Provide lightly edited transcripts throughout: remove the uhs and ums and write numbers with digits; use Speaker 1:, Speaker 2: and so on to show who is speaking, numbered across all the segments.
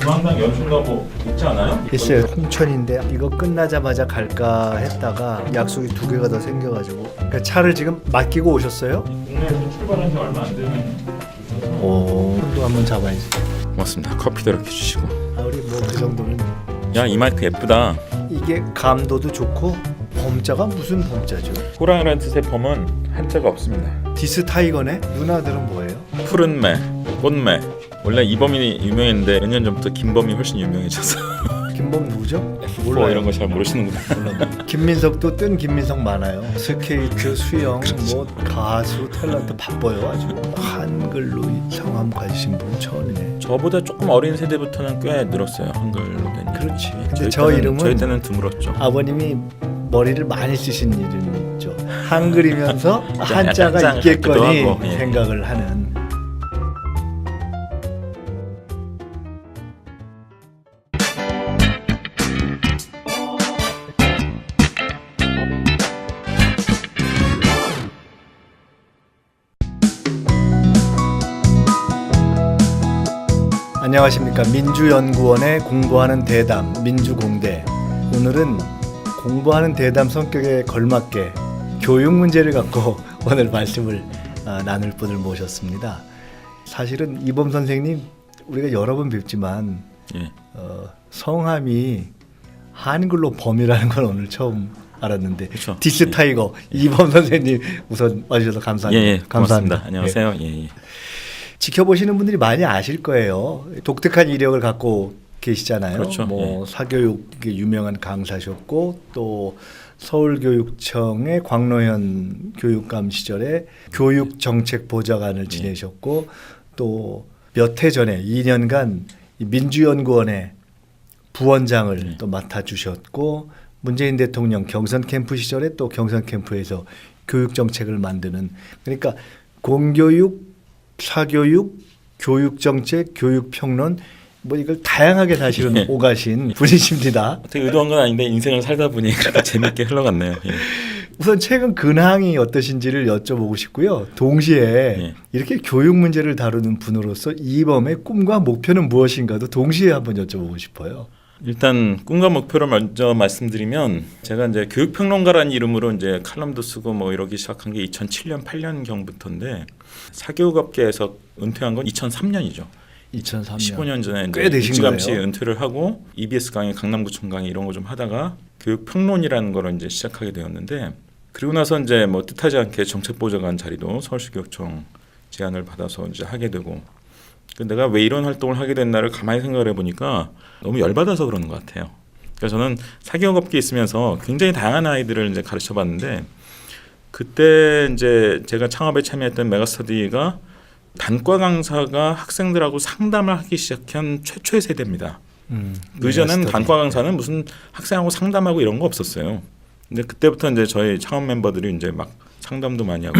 Speaker 1: 중앙당 연수인가 뭐 있지 않아요?
Speaker 2: 있어요. 홍천인데 이거 끝나자마자 갈까 했다가 약속이 2개가 더 생겨가지고 그러니까 차를 지금 맡기고 오셨어요?
Speaker 1: 국내에서 출발한 지 얼마 안 되는
Speaker 2: 오, 또 한번 잡아야지.
Speaker 1: 고맙습니다. 커피도 이렇게 주시고.
Speaker 2: 아, 우리 뭐 그 정도는.
Speaker 1: 야, 이 마이크 예쁘다.
Speaker 2: 이게 감도도 좋고 범자가 무슨 범자죠?
Speaker 1: 호랑이라는 뜻의 범은 한자가 없습니다.
Speaker 2: 디스 타이거네? 누나들은 뭐예요?
Speaker 1: 푸른 매, 꽃매. 원래 이범이 유명했는데 몇 년 전부터 김범이 훨씬 유명해져서
Speaker 2: 김범 누구죠?
Speaker 1: 뭐 이런 거 잘 모르시는구나.
Speaker 2: 몰라. 김민석도 뜬 김민석 많아요. 스케이트, 수영, 뭐 가수, 탤런트 바빠요 아주. 한글로 성함 가지신 분 처음이네.
Speaker 1: 저보다 조금 어린 세대부터는 꽤 늘었어요. 한글로 된.
Speaker 2: 그렇지. 근데
Speaker 1: 저희
Speaker 2: 저
Speaker 1: 때는,
Speaker 2: 이름은
Speaker 1: 저희 때는 드물었죠.
Speaker 2: 아버님이 머리를 많이 쓰신 이름이죠. 한글이면서 한자가
Speaker 1: 한자가
Speaker 2: 있겠거니
Speaker 1: 하고, 예.
Speaker 2: 생각을 하는. 안녕하십니까. 민주연구원의 공부하는 대담 민주공대. 오늘은 공부하는 대담 성격에 걸맞게 교육 문제를 갖고 오늘 말씀을 나눌 분을 모셨습니다. 사실은 이범 선생님 우리가 여러 번 뵙지만
Speaker 1: 예.
Speaker 2: 성함이 한글로 범이라는 건 오늘 처음 알았는데.
Speaker 1: 그렇죠.
Speaker 2: 디스 타이거 이범 선생님 우선 와주셔서 감사합니다.
Speaker 1: 예,
Speaker 2: 감사합니다.
Speaker 1: 고맙습니다. 안녕하세요. 예.
Speaker 2: 지켜보시는 분들이 많이 아실 거예요. 독특한 이력을 갖고 계시잖아요.
Speaker 1: 그렇죠.
Speaker 2: 뭐 사교육의 유명한 강사셨고 또 서울교육청의 광노현 교육감 시절에 교육정책보좌관을 지내셨고 또 몇 해 전에 2년간 민주연구원의 부원장을 또 맡아주셨고 문재인 대통령 경선 캠프 시절에 또 경선 캠프에서 교육정책을 만드는, 그러니까 공교육, 사교육, 교육정책, 교육평론 뭐 이걸 다양하게 사실은 오가신 분이십니다.
Speaker 1: 어떻게 의도한 건 아닌데 인생을 살다 보니 재밌게 흘러갔네요. 예.
Speaker 2: 우선 최근 근황이 어떠신지를 여쭤보고 싶고요. 동시에
Speaker 1: 예.
Speaker 2: 이렇게 교육 문제를 다루는 분으로서 이범의 꿈과 목표는 무엇인가도 동시에 한번 여쭤보고 싶어요.
Speaker 1: 일단 꿈과 목표를 먼저 말씀드리면 제가 이제 교육평론가라는 이름으로 이제 칼럼도 쓰고 뭐 이러기 시작한 게 2007년 8년 경부터인데 사교육업계에서 은퇴한 건 2003년이죠.
Speaker 2: 2003년.
Speaker 1: 15년 전에
Speaker 2: 꽤 되신
Speaker 1: 일찌감치
Speaker 2: 거예요.
Speaker 1: 은퇴를 하고 EBS 강의, 강남구청 강의 이런 거 좀 하다가 교육평론이라는 거를 이제 시작하게 되었는데, 그리고 나서 이제 뭐 뜻하지 않게 정책보좌관 자리도 서울시교육청 제안을 받아서 이제 하게 되고, 내가 왜 이런 활동을 하게 됐나를 가만히 생각을 해보니까 너무 열받아서 그러는 것 같아요. 그러니까 저는 사교육업계에 있으면서 굉장히 다양한 아이들을 이제 가르쳐봤는데, 그때 이제 제가 창업에 참여했던 메가스터디가 단과 강사가 학생들하고 상담을 하기 시작한 최초의 세대입니다. 그 전에는 단과 강사는 무슨 학생하고 상담하고 이런 거 없었어요. 근데 그때부터 이제 저희 창업 멤버들이 이제 막 상담도 많이 하고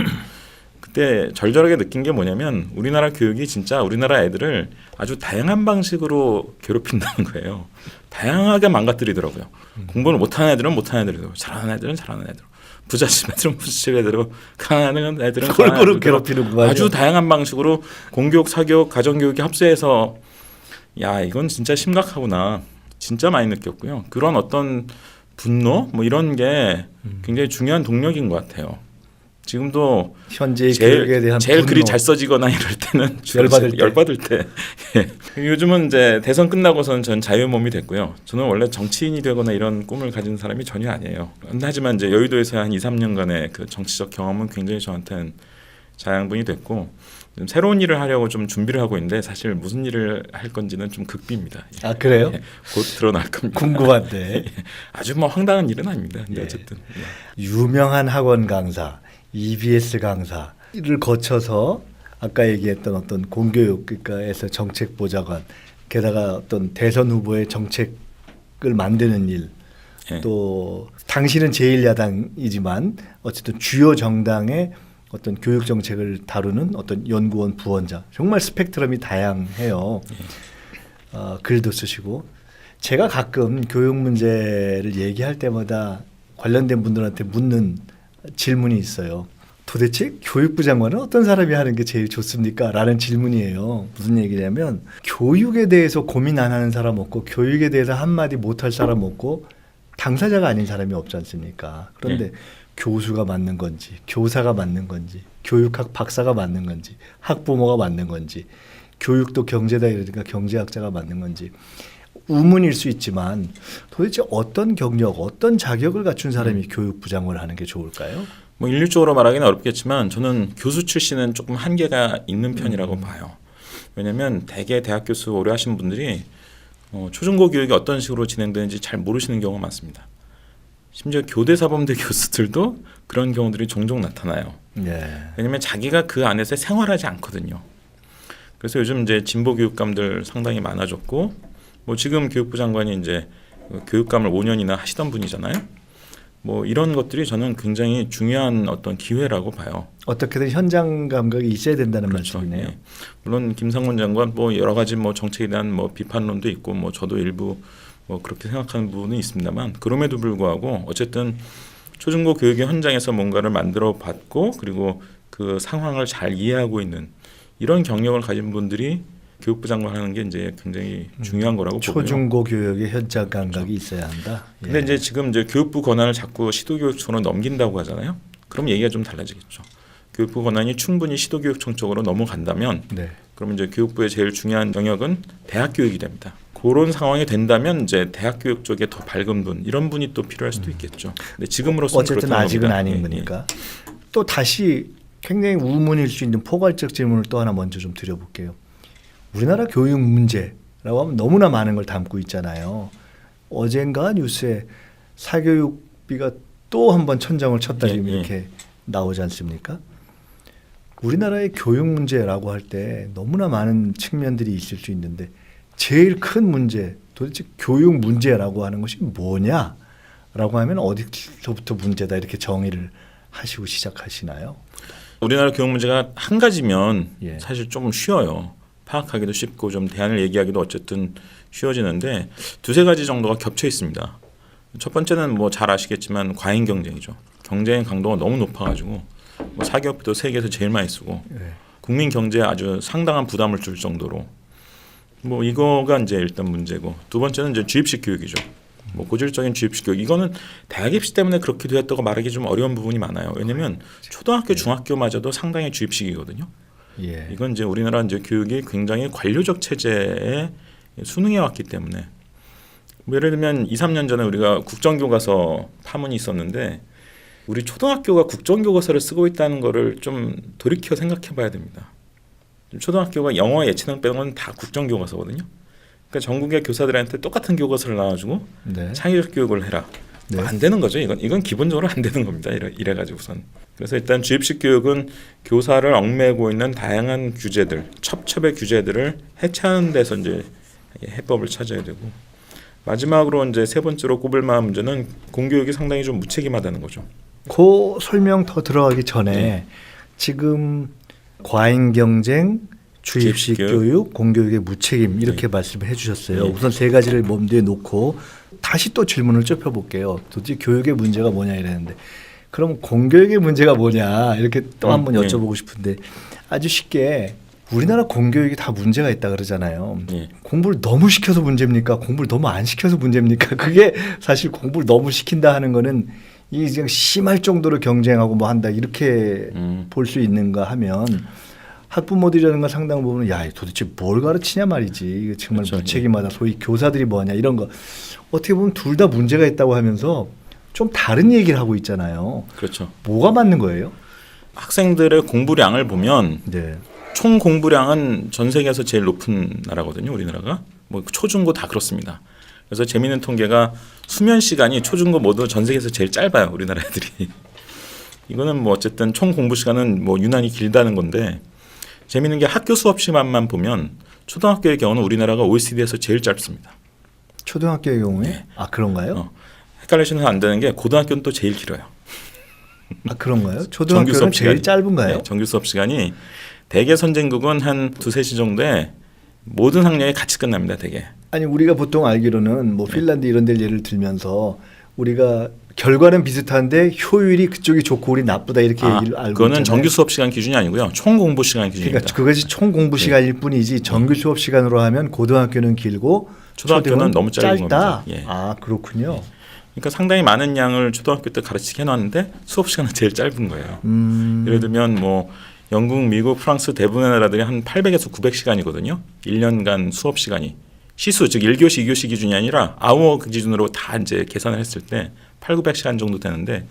Speaker 1: 그때 절절하게 느낀 게 뭐냐면 우리나라 교육이 진짜 우리나라 애들을 아주 다양한 방식으로 괴롭힌다는 거예요. 다양하게 망가뜨리더라고요. 공부를 못하는 애들은 못하는 애들이고 잘하는 애들은 잘하는 애들, 부잣집 애들은 부잣집 애들이고 가난한 애들은
Speaker 2: 골고루 괴롭히는구만요.
Speaker 1: 아주 다양한 방식으로 공교육, 사교육, 가정교육이 합세해서 야 이건 진짜 심각하구나 진짜 많이 느꼈고요. 그런 어떤 분노 뭐 이런 게 굉장히 중요한 동력인 것 같아요. 지금도
Speaker 2: 현재의 교육에 대한
Speaker 1: 제일
Speaker 2: 분노.
Speaker 1: 글이 잘 써지거나 이럴 때는
Speaker 2: 열받을 때.
Speaker 1: 예. 요즘은 이제 대선 끝나고서는 전 자유몸이 됐고요. 저는 원래 정치인이 되거나 이런 꿈을 가진 사람이 전혀 아니에요. 하지만 이제 여의도에서 한 2, 3년간의 그 정치적 경험은 굉장히 저한테는 자양분이 됐고, 좀 새로운 일을 하려고 좀 준비를 하고 있는데 사실 무슨 일을 할 건지는 좀 극비입니다. 예.
Speaker 2: 아 그래요?
Speaker 1: 예. 곧 드러날 겁니다.
Speaker 2: 궁금한데.
Speaker 1: 예. 아주 뭐 황당한 일은 아닙니다. 근데
Speaker 2: 예.
Speaker 1: 어쨌든
Speaker 2: 유명한 학원 강사, EBS 강사를 거쳐서 아까 얘기했던 어떤 공교육에서 정책보좌관, 게다가 어떤 대선 후보의 정책을 만드는 일,
Speaker 1: 예.
Speaker 2: 또 당신은 제1야당이지만 어쨌든 주요 정당의 어떤 교육 정책을 다루는 어떤 연구원 부원장, 정말 스펙트럼이 다양해요. 글도 쓰시고. 제가 가끔 교육 문제를 얘기할 때마다 관련된 분들한테 묻는 질문이 있어요. 도대체 교육부 장관은 어떤 사람이 하는 게 제일 좋습니까? 라는 질문이에요. 무슨 얘기냐면 교육에 대해서 고민 안 하는 사람 없고 교육에 대해서 한마디 못할 사람 없고 당사자가 아닌 사람이 없지 않습니까? 그런데 교수가 맞는 건지 교사가 맞는 건지 교육학 박사가 맞는 건지 학부모가 맞는 건지 교육도 경제다 이러니까 경제학자가 맞는 건지 우문일 수 있지만 도대체 어떤 경력, 어떤 자격을 갖춘 사람이 교육부 장관을 하는 게 좋을까요?
Speaker 1: 뭐 일률적으로 말하기는 어렵겠지만 저는 교수 출신은 조금 한계가 있는 편이라고 봐요. 왜냐하면 대개 대학 교수 오래 하신 분들이 초중고 교육이 어떤 식으로 진행되는지 잘 모르시는 경우가 많습니다. 심지어 교대사범대 교수들도 그런 경우들이 종종 나타나요. 왜냐하면 자기가 그 안에서 생활하지 않거든요. 그래서 요즘 이제 진보 교육감들 상당히 많아졌고, 뭐 지금 교육부 장관이 이제 교육감을 5년이나 하시던 분이잖아요. 뭐 이런 것들이 저는 굉장히 중요한 어떤 기회라고 봐요.
Speaker 2: 어떻게든 현장 감각이 있어야 된다는
Speaker 1: 그렇죠.
Speaker 2: 말씀이네요.
Speaker 1: 예. 물론 김상곤 장관 뭐 여러 가지 뭐 정책에 대한 뭐 비판론도 있고 뭐 저도 일부 뭐 그렇게 생각하는 부분은 있습니다만 그럼에도 불구하고 어쨌든 초중고 교육의 현장에서 뭔가를 만들어 봤고 그리고 그 상황을 잘 이해하고 있는 이런 경력을 가진 분들이 교육부 장관 하는 게 이제 굉장히 중요한 거라고 보고요.
Speaker 2: 초중고 교육의 현장 감각이 있어야 한다.
Speaker 1: 근데 이제 지금 이제 교육부 권한을 자꾸 시도교육청으로 넘긴다고 하잖아요. 그럼 얘기가 좀 달라지겠죠. 교육부 권한이 충분히 시도교육청 쪽으로 넘어간다면 그럼 이제 교육부의 제일 중요한 영역은 대학 교육이 됩니다. 그런 상황이 된다면 이제 대학 교육 쪽에 더 밝은 분 이런 분이 또 필요할 수도 있겠죠. 근데 지금으로서는
Speaker 2: 어쨌든 아직은
Speaker 1: 겁니다.
Speaker 2: 아닌 거니까. 또 다시 굉장히 우문일 수 있는 포괄적 질문을 또 하나 먼저 좀 드려볼게요. 우리나라 교육 문제라고 하면 너무나 많은 걸 담고 있잖아요. 어젠가 뉴스에 사교육비가 또 한 번 천정을 쳤다 지금 이렇게 나오지 않습니까? 우리나라의 교육 문제라고 할 때 너무나 많은 측면들이 있을 수 있는데 제일 큰 문제, 도대체 교육 문제라고 하는 것이 뭐냐라고 하면 어디서부터 문제다 이렇게 정의를 하시고 시작하시나요?
Speaker 1: 우리나라 교육 문제가 한 가지면 사실 좀 쉬워요. 파악하기도 쉽고 좀 대안을 얘기하기도 어쨌든 쉬워지는데 두세 가지 정도가 겹쳐 있습니다. 첫 번째는 뭐 잘 아시겠지만 과잉 경쟁이죠. 경쟁의 강도가 너무 높아가지고 뭐 사교육비도 세계에서 제일 많이 쓰고 국민 경제에 아주 상당한 부담을 줄 정도로 뭐 이거가 이제 일단 문제고 두 번째는 이제 주입식 교육이죠. 뭐 고질적인 주입식 교육 이거는 대학 입시 때문에 그렇게 되었다고 말하기 좀 어려운 부분이 많아요. 왜냐하면 초등학교, 중학교마저도 상당히 주입식이거든요. 이건 이제 우리나라 이제 교육이 굉장히 관료적 체제에 순응해 왔기 때문에 뭐 예를 들면 2, 3년 전에 우리가 국정교과서 파문이 있었는데 우리 초등학교가 국정교과서를 쓰고 있다는 거를 좀 돌이켜 생각해 봐야 됩니다. 초등학교가 영어 예체능 빼고는 다 국정교과서거든요. 그러니까 전국의 교사들한테 똑같은 교과서를 나와주고 창의적 교육을 해라. 안 되는 거죠. 이건 기본적으로 안 되는 겁니다. 이래가지고선. 그래서 일단 주입식 교육은 교사를 얽매고 있는 다양한 규제들, 첩첩의 규제들을 해체하는 데서 이제 해법을 찾아야 되고 마지막으로 이제 세 번째로 꼽을 만한 문제는 공교육이 상당히 좀 무책임하다는 거죠.
Speaker 2: 그 설명 더 들어가기 전에 지금 과잉 경쟁, 주입식 교육, 공교육의 무책임 이렇게 말씀을 해주셨어요. 우선 세 가지를 몸뒤에 놓고 다시 또 질문을 좁혀볼게요. 도대체 교육의 문제가 뭐냐 이랬는데 그럼 공교육의 문제가 뭐냐 이렇게 또 한번 여쭤보고 싶은데 아주 쉽게 우리나라 공교육이 다 문제가 있다 그러잖아요. 공부를 너무 시켜서 문제입니까? 공부를 너무 안 시켜서 문제입니까? 그게 사실 공부를 너무 시킨다 하는 거는 이게 그냥 심할 정도로 경쟁하고 뭐 한다 이렇게 볼 수 있는가 하면 학부모들이라든가 상당 부분은 야 도대체 뭘 가르치냐 말이지 이거 정말 무책임하다 소위 교사들이 뭐하냐 이런 거 어떻게 보면 둘 다 문제가 있다고 하면서 좀 다른 얘기를 하고 있잖아요.
Speaker 1: 그렇죠.
Speaker 2: 뭐가 맞는 거예요?
Speaker 1: 학생들의 공부량을 보면 총 공부량은 전 세계에서 제일 높은 나라거든요. 우리나라가 뭐 초중고 다 그렇습니다. 그래서 재미있는 통계가 수면 시간이 초중고 모두 전 세계에서 제일 짧아요. 우리나라 애들이. 이거는 뭐 어쨌든 총 공부 시간은 뭐 유난히 길다는 건데 재미있는 게 학교 수업 시간만 보면 초등학교의 경우는 우리나라가 OECD에서 제일 짧습니다.
Speaker 2: 초등학교의 경우에? 아 그런가요?
Speaker 1: 헷갈리시면 안 되는 게 고등학교는 또 제일 길어요.
Speaker 2: 아 그런가요? 초등학교는 제일 짧은가요?
Speaker 1: 네, 정규 수업 시간이 대개 선진국은 한 2-3시 정도에 모든 학년이 같이 끝납니다. 대개.
Speaker 2: 아니 우리가 보통 알기로는 뭐 핀란드 이런 데 예를 들면서 우리가 결과는 비슷한데 효율이 그쪽이 좋고 우리 나쁘다 이렇게 얘기를 알고
Speaker 1: 그거는
Speaker 2: 있잖아요.
Speaker 1: 정규 수업 시간 기준이 아니고요. 총 공부 시간 기준입니다.
Speaker 2: 그러니까 그것이 총 공부 시간일 뿐이지 정규 수업 시간으로 하면 고등학교는 길고
Speaker 1: 초등학교는 너무 짧은
Speaker 2: 짧다.
Speaker 1: 겁니다. 예.
Speaker 2: 아 그렇군요.
Speaker 1: 그러니까 상당히 많은 양을 초등학교 때 가르치게 해놨는데 수업 시간은 제일 짧은 거예요. 예를 들면 뭐 영국, 미국, 프랑스 대부분의 나라들이 한 800에서 900시간이거든요. 1년간 수업 시간이. 시수 즉 1교시, 2교시 기준이 아니라 아워 기준으로 다 이제 계산을 했을 때 8, 900시간 정도 되는데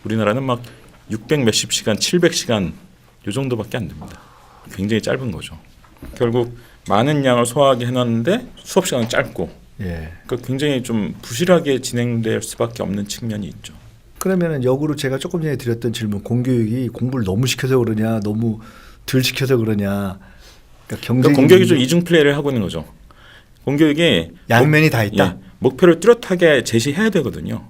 Speaker 1: 우리나라는 막 600 몇십 시간, 700시간 요 정도밖에 안 됩니다. 굉장히 짧은 거죠. 결국 많은 양을 소화하게 해놨는데 수업 시간은 짧고
Speaker 2: 예.
Speaker 1: 그러니까 굉장히 좀 부실하게 진행될 수밖에 없는 측면이 있죠.
Speaker 2: 그러면은 역으로 제가 조금 전에 드렸던 질문, 공교육이 공부를 너무 시켜서 그러냐, 너무 덜 시켜서 그러냐. 그러니까 경쟁이
Speaker 1: 공교육이 좀 이중 플레이를 하고 있는 거죠. 공교육이
Speaker 2: 양면이 다 있다.
Speaker 1: 예, 목표를 뚜렷하게 제시해야 되거든요.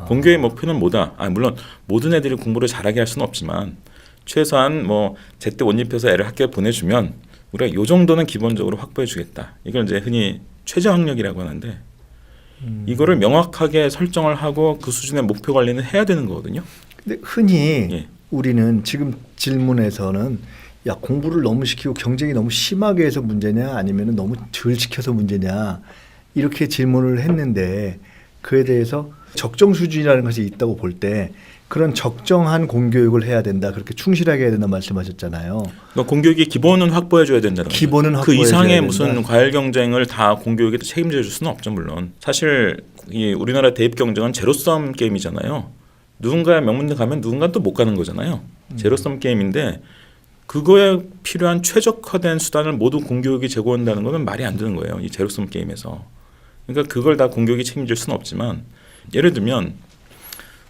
Speaker 1: 공교육의 목표는 뭐다? 물론 모든 애들이 공부를 잘하게 할 수는 없지만 최소한 뭐 제때 옷 입혀서 애를 학교에 보내주면 우리가 요 정도는 기본적으로 확보해주겠다. 이걸 이제 흔히 최저학력이라고 하는데 이거를 명확하게 설정을 하고 그 수준의 목표 관리는 해야 되는 거거든요.
Speaker 2: 근데 흔히
Speaker 1: 예.
Speaker 2: 우리는 지금 질문에서는 야 공부를 너무 시키고 경쟁이 너무 심하게 해서 문제냐 아니면 너무 덜 시켜서 문제냐 이렇게 질문을 했는데 그에 대해서 적정 수준이라는 것이 있다고 볼 때 그런 적정한 공교육을 해야 된다. 그렇게 충실하게 해야 된다 말씀하셨잖아요.
Speaker 1: 그러니까 공교육이 기본은 확보해줘야 된다는 거죠.
Speaker 2: 기본은
Speaker 1: 그
Speaker 2: 확보해줘야
Speaker 1: 이상의
Speaker 2: 된다.
Speaker 1: 무슨 과열 경쟁을 다 공교육에 책임져 줄 수는 없죠. 물론 사실 이 우리나라 대입 경쟁은 제로섬 게임이잖아요. 누군가의 명문대 가면 누군가 또 못 가는 거잖아요. 제로섬 게임인데 그거에 필요한 최적화된 수단을 모두 공교육이 제공한다는 것은 말이 안 되는 거예요. 이 제로섬 게임에서. 그러니까 그걸 다 공교육이 책임질 수는 없지만 예를 들면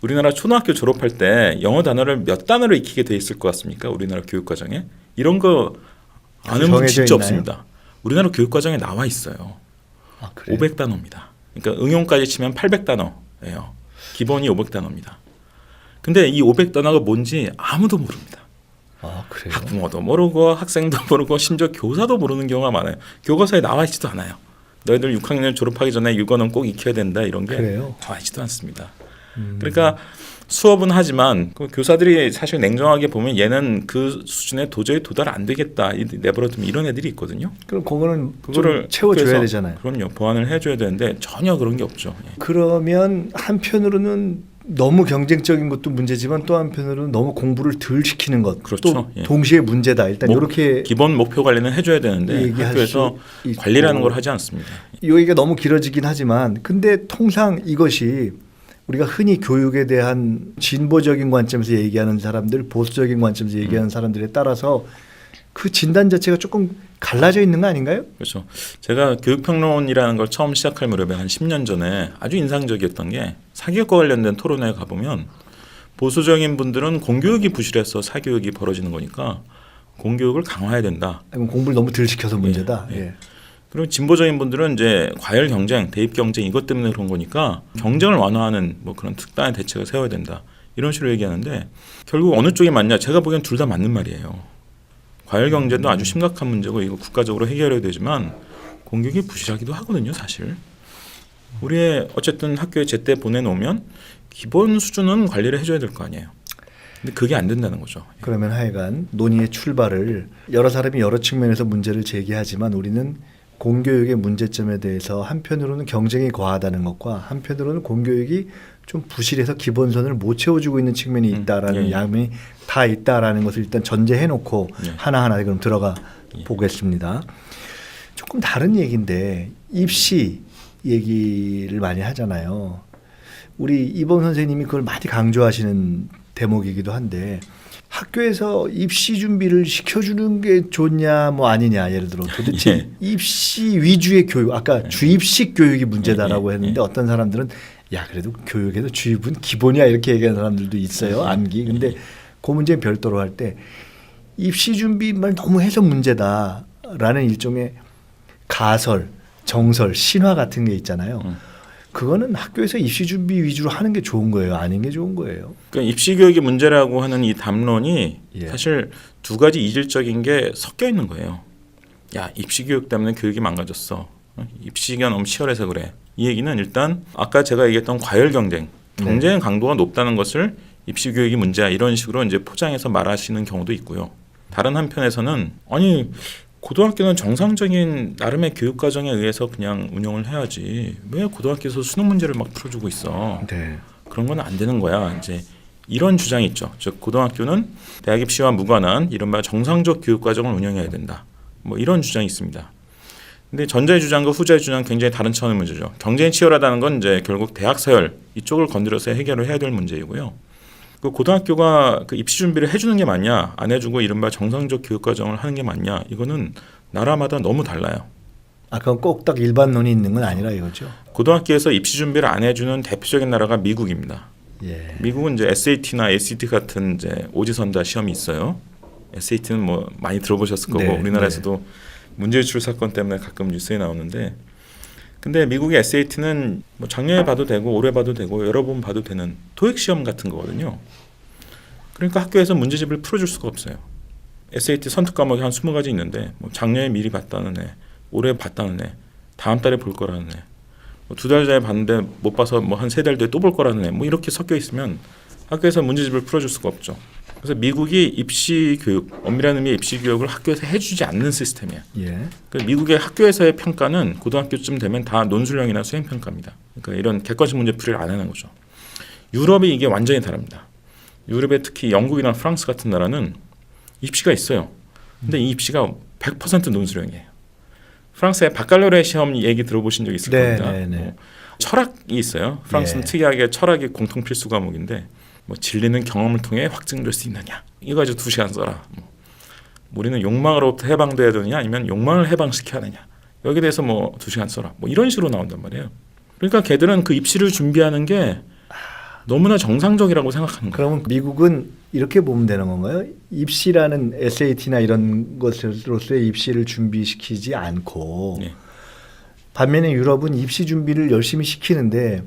Speaker 1: 우리나라 초등학교 졸업할 때 영어 단어를 몇 단어를 익히게 돼 있을 것 같습니까? 우리나라 교육 과정에 이런 거 아는 분 진짜
Speaker 2: 있나요?
Speaker 1: 없습니다. 우리나라 교육 과정에 나와 있어요.
Speaker 2: 아, 그래요?
Speaker 1: 500단어입니다. 그러니까 응용까지 치면 800단어예요. 기본이 500단어입니다. 근데 이 500단어가 뭔지 아무도 모릅니다.
Speaker 2: 아, 그래요?
Speaker 1: 학부모도 모르고 학생도 모르고 심지어 교사도 모르는 경우가 많아요. 교과서에 나와 있지도 않아요. 너희들 6학년 졸업하기 전에 이거는 꼭 익혀야 된다 이런 게
Speaker 2: 그래요?
Speaker 1: 나와 있지도 않습니다. 그러니까 수업은 하지만 그 교사들이 사실 냉정하게 보면 얘는 그 수준에 도저히 도달 안 되겠다 내버려두면 이런 애들이 있거든요.
Speaker 2: 그럼 그거는
Speaker 1: 그거를
Speaker 2: 채워줘야
Speaker 1: 학교에서
Speaker 2: 되잖아요.
Speaker 1: 그럼요. 보완을 해줘야 되는데 전혀 그런 게 없죠. 예.
Speaker 2: 그러면 한편으로는 너무 경쟁적인 것도 문제지만 또 한편으로는 너무 공부를 덜 시키는 것
Speaker 1: 그렇죠.
Speaker 2: 또
Speaker 1: 예.
Speaker 2: 동시에 문제다. 일단 이렇게
Speaker 1: 기본 목표 관리는 해줘야 되는데
Speaker 2: 얘기할
Speaker 1: 학교에서
Speaker 2: 수 있고.
Speaker 1: 관리라는 걸 하지 않습니다.
Speaker 2: 여기가 너무 길어지긴 하지만 근데 통상 이것이 우리가 흔히 교육에 대한 진보적인 관점에서 얘기하는 사람들, 보수적인 관점에서 얘기하는 사람들에 따라서 그 진단 자체가 조금 갈라져 있는 거 아닌가요?
Speaker 1: 그렇죠. 제가 교육평론이라는 걸 처음 시작할 무렵에 한 10년 전에 아주 인상적이었던 게 사교육과 관련된 토론회에 가보면 보수적인 분들은 공교육이 부실해서 사교육이 벌어지는 거니까 공교육을 강화해야 된다.
Speaker 2: 아니면 공부를 너무 덜 시켜서 문제다.
Speaker 1: 예.
Speaker 2: 예.
Speaker 1: 그리고 진보적인 분들은 이제 과열 경쟁, 대입 경쟁 이것 때문에 그런 거니까 경쟁을 완화하는 뭐 그런 특단의 대책을 세워야 된다. 이런 식으로 얘기하는데 결국 어느 쪽이 맞냐? 제가 보기엔 둘 다 맞는 말이에요. 과열 경쟁도 아주 심각한 문제고 이거 국가적으로 해결해야 되지만 공교육이 부실하기도 하거든요, 사실. 우리의 어쨌든 학교에 제때 보내놓으면 기본 수준은 관리를 해줘야 될 거 아니에요. 근데 그게 안 된다는 거죠.
Speaker 2: 그러면 하여간 논의의 출발을 여러 사람이 여러 측면에서 문제를 제기하지만 우리는 공교육의 문제점에 대해서 한편으로는 경쟁이 과하다는 것과 한편으로는 공교육이 좀 부실해서 기본선을 못 채워주고 있는 측면이 있다라는
Speaker 1: 예.
Speaker 2: 양면이 다 있다라는 것을 일단 전제해놓고
Speaker 1: 예.
Speaker 2: 하나하나 그럼 들어가 보겠습니다. 조금 다른 얘기인데 입시 얘기를 많이 하잖아요. 우리 이범 선생님이 그걸 많이 강조하시는 대목이기도 한데 학교에서 입시 준비를 시켜주는 게 좋냐 뭐 아니냐 예를 들어 도대체
Speaker 1: 예.
Speaker 2: 입시 위주의 교육 아까 주입식 교육이 문제다라고
Speaker 1: 예.
Speaker 2: 했는데 어떤 사람들은 야 그래도 교육에서 주입은 기본이야 이렇게 얘기하는 사람들도 있어요 암기 근데 그 문제는 별도로 할 때 입시 준비만 너무 해서 문제다라는 일종의 가설 정설 신화 같은 게 있잖아요. 그거는 학교에서 입시 준비 위주로 하는 게 좋은 거예요? 아닌 게 좋은 거예요?
Speaker 1: 그러니까 입시 교육의 문제라고 하는 이 담론이
Speaker 2: 예.
Speaker 1: 사실 두 가지 이질적인 게 섞여 있는 거예요. 야, 입시 교육 때문에 교육이 망가졌어. 입시가 너무 치열해서 그래. 이 얘기는 일단 아까 제가 얘기했던 과열 경쟁, 경쟁 강도가 높다는 것을 입시 교육이 문제야 이런 식으로 이제 포장해서 말하시는 경우도 있고요. 다른 한편에서는 아니 고등학교는 정상적인 나름의 교육 과정에 의해서 그냥 운영을 해야지 왜 고등학교에서 수능 문제를 막 풀어주고 있어.
Speaker 2: 네.
Speaker 1: 그런 건 안 되는 거야. 이제 이런 주장이 있죠. 즉 고등학교는 대학 입시와 무관한 이른바 정상적 교육 과정을 운영해야 된다. 뭐 이런 주장이 있습니다. 근데 전자의 주장과 후자의 주장은 굉장히 다른 차원의 문제죠. 경쟁이 치열하다는 건 이제 결국 대학 서열 이쪽을 건드려서 해결을 해야 될 문제이고요. 그 고등학교가 그 입시 준비를 해주는 게 맞냐, 안 해주고 이른바 정상적 교육 과정을 하는 게 맞냐, 이거는 나라마다 너무 달라요.
Speaker 2: 아까 꼭 딱 일반론이 있는 건 아니라 이거죠.
Speaker 1: 고등학교에서 입시 준비를 안 해주는 대표적인 나라가 미국입니다.
Speaker 2: 예.
Speaker 1: 미국은 이제 SAT나 ACT 같은 이제 오지선다 시험이 있어요. SAT는 뭐 많이 들어보셨을 거고
Speaker 2: 네,
Speaker 1: 우리나라에서도 문제 유출 사건 때문에 가끔 뉴스에 나오는데, 근데 미국의 SAT는 뭐 작년에 봐도 되고 올해 봐도 되고 여러 번 봐도 되는 토익 시험 같은 거거든요. 그러니까 학교에서 문제집을 풀어줄 수가 없어요. SAT 선택 과목이 한 20가지 있는데 뭐 작년에 미리 봤다는 애, 올해 봤다는 애, 다음 달에 볼 거라는 애, 뭐 2달 전에 봤는데 못 봐서 뭐 한 3달 뒤에 또 볼 거라는 애, 뭐 이렇게 섞여 있으면 학교에서 문제집을 풀어줄 수가 없죠. 그래서 미국이 입시 교육, 엄밀한 의미의 입시 교육을 학교에서 해주지 않는 시스템이에요.
Speaker 2: 예.
Speaker 1: 그 미국의 학교에서의 평가는 고등학교쯤 되면 다 논술형이나 수행평가입니다. 그러니까 이런 객관식 문제풀이를 안 하는 거죠. 유럽이 이게 완전히 다릅니다. 유럽에 특히 영국이나 프랑스 같은 나라는 입시가 있어요. 근데 이 입시가 100% 논술형이에요. 프랑스의 바칼로레 시험 얘기 들어보신 적 있을 겁니다. 뭐 철학이 있어요. 프랑스는 특이하게 철학이 공통 필수 과목인데 뭐 진리는 경험을 통해 확증될 수 있느냐, 이거 가지고 2시간 써라. 뭐 우리는 욕망으로부터 해방돼야 되느냐 아니면 욕망을 해방시켜야 하느냐, 여기에 대해서 뭐 2시간 써라. 뭐 이런 식으로 나온단 말이에요. 그러니까 걔들은 그 입시를 준비하는 게 너무나 정상적이라고 생각하는 거예요.
Speaker 2: 그러면 미국은 이렇게 보면 되는 건가요? 입시라는 SAT나 이런 것으로서의 입시를 준비시키지 않고
Speaker 1: 예.
Speaker 2: 반면에 유럽은 입시 준비를 열심히 시키는데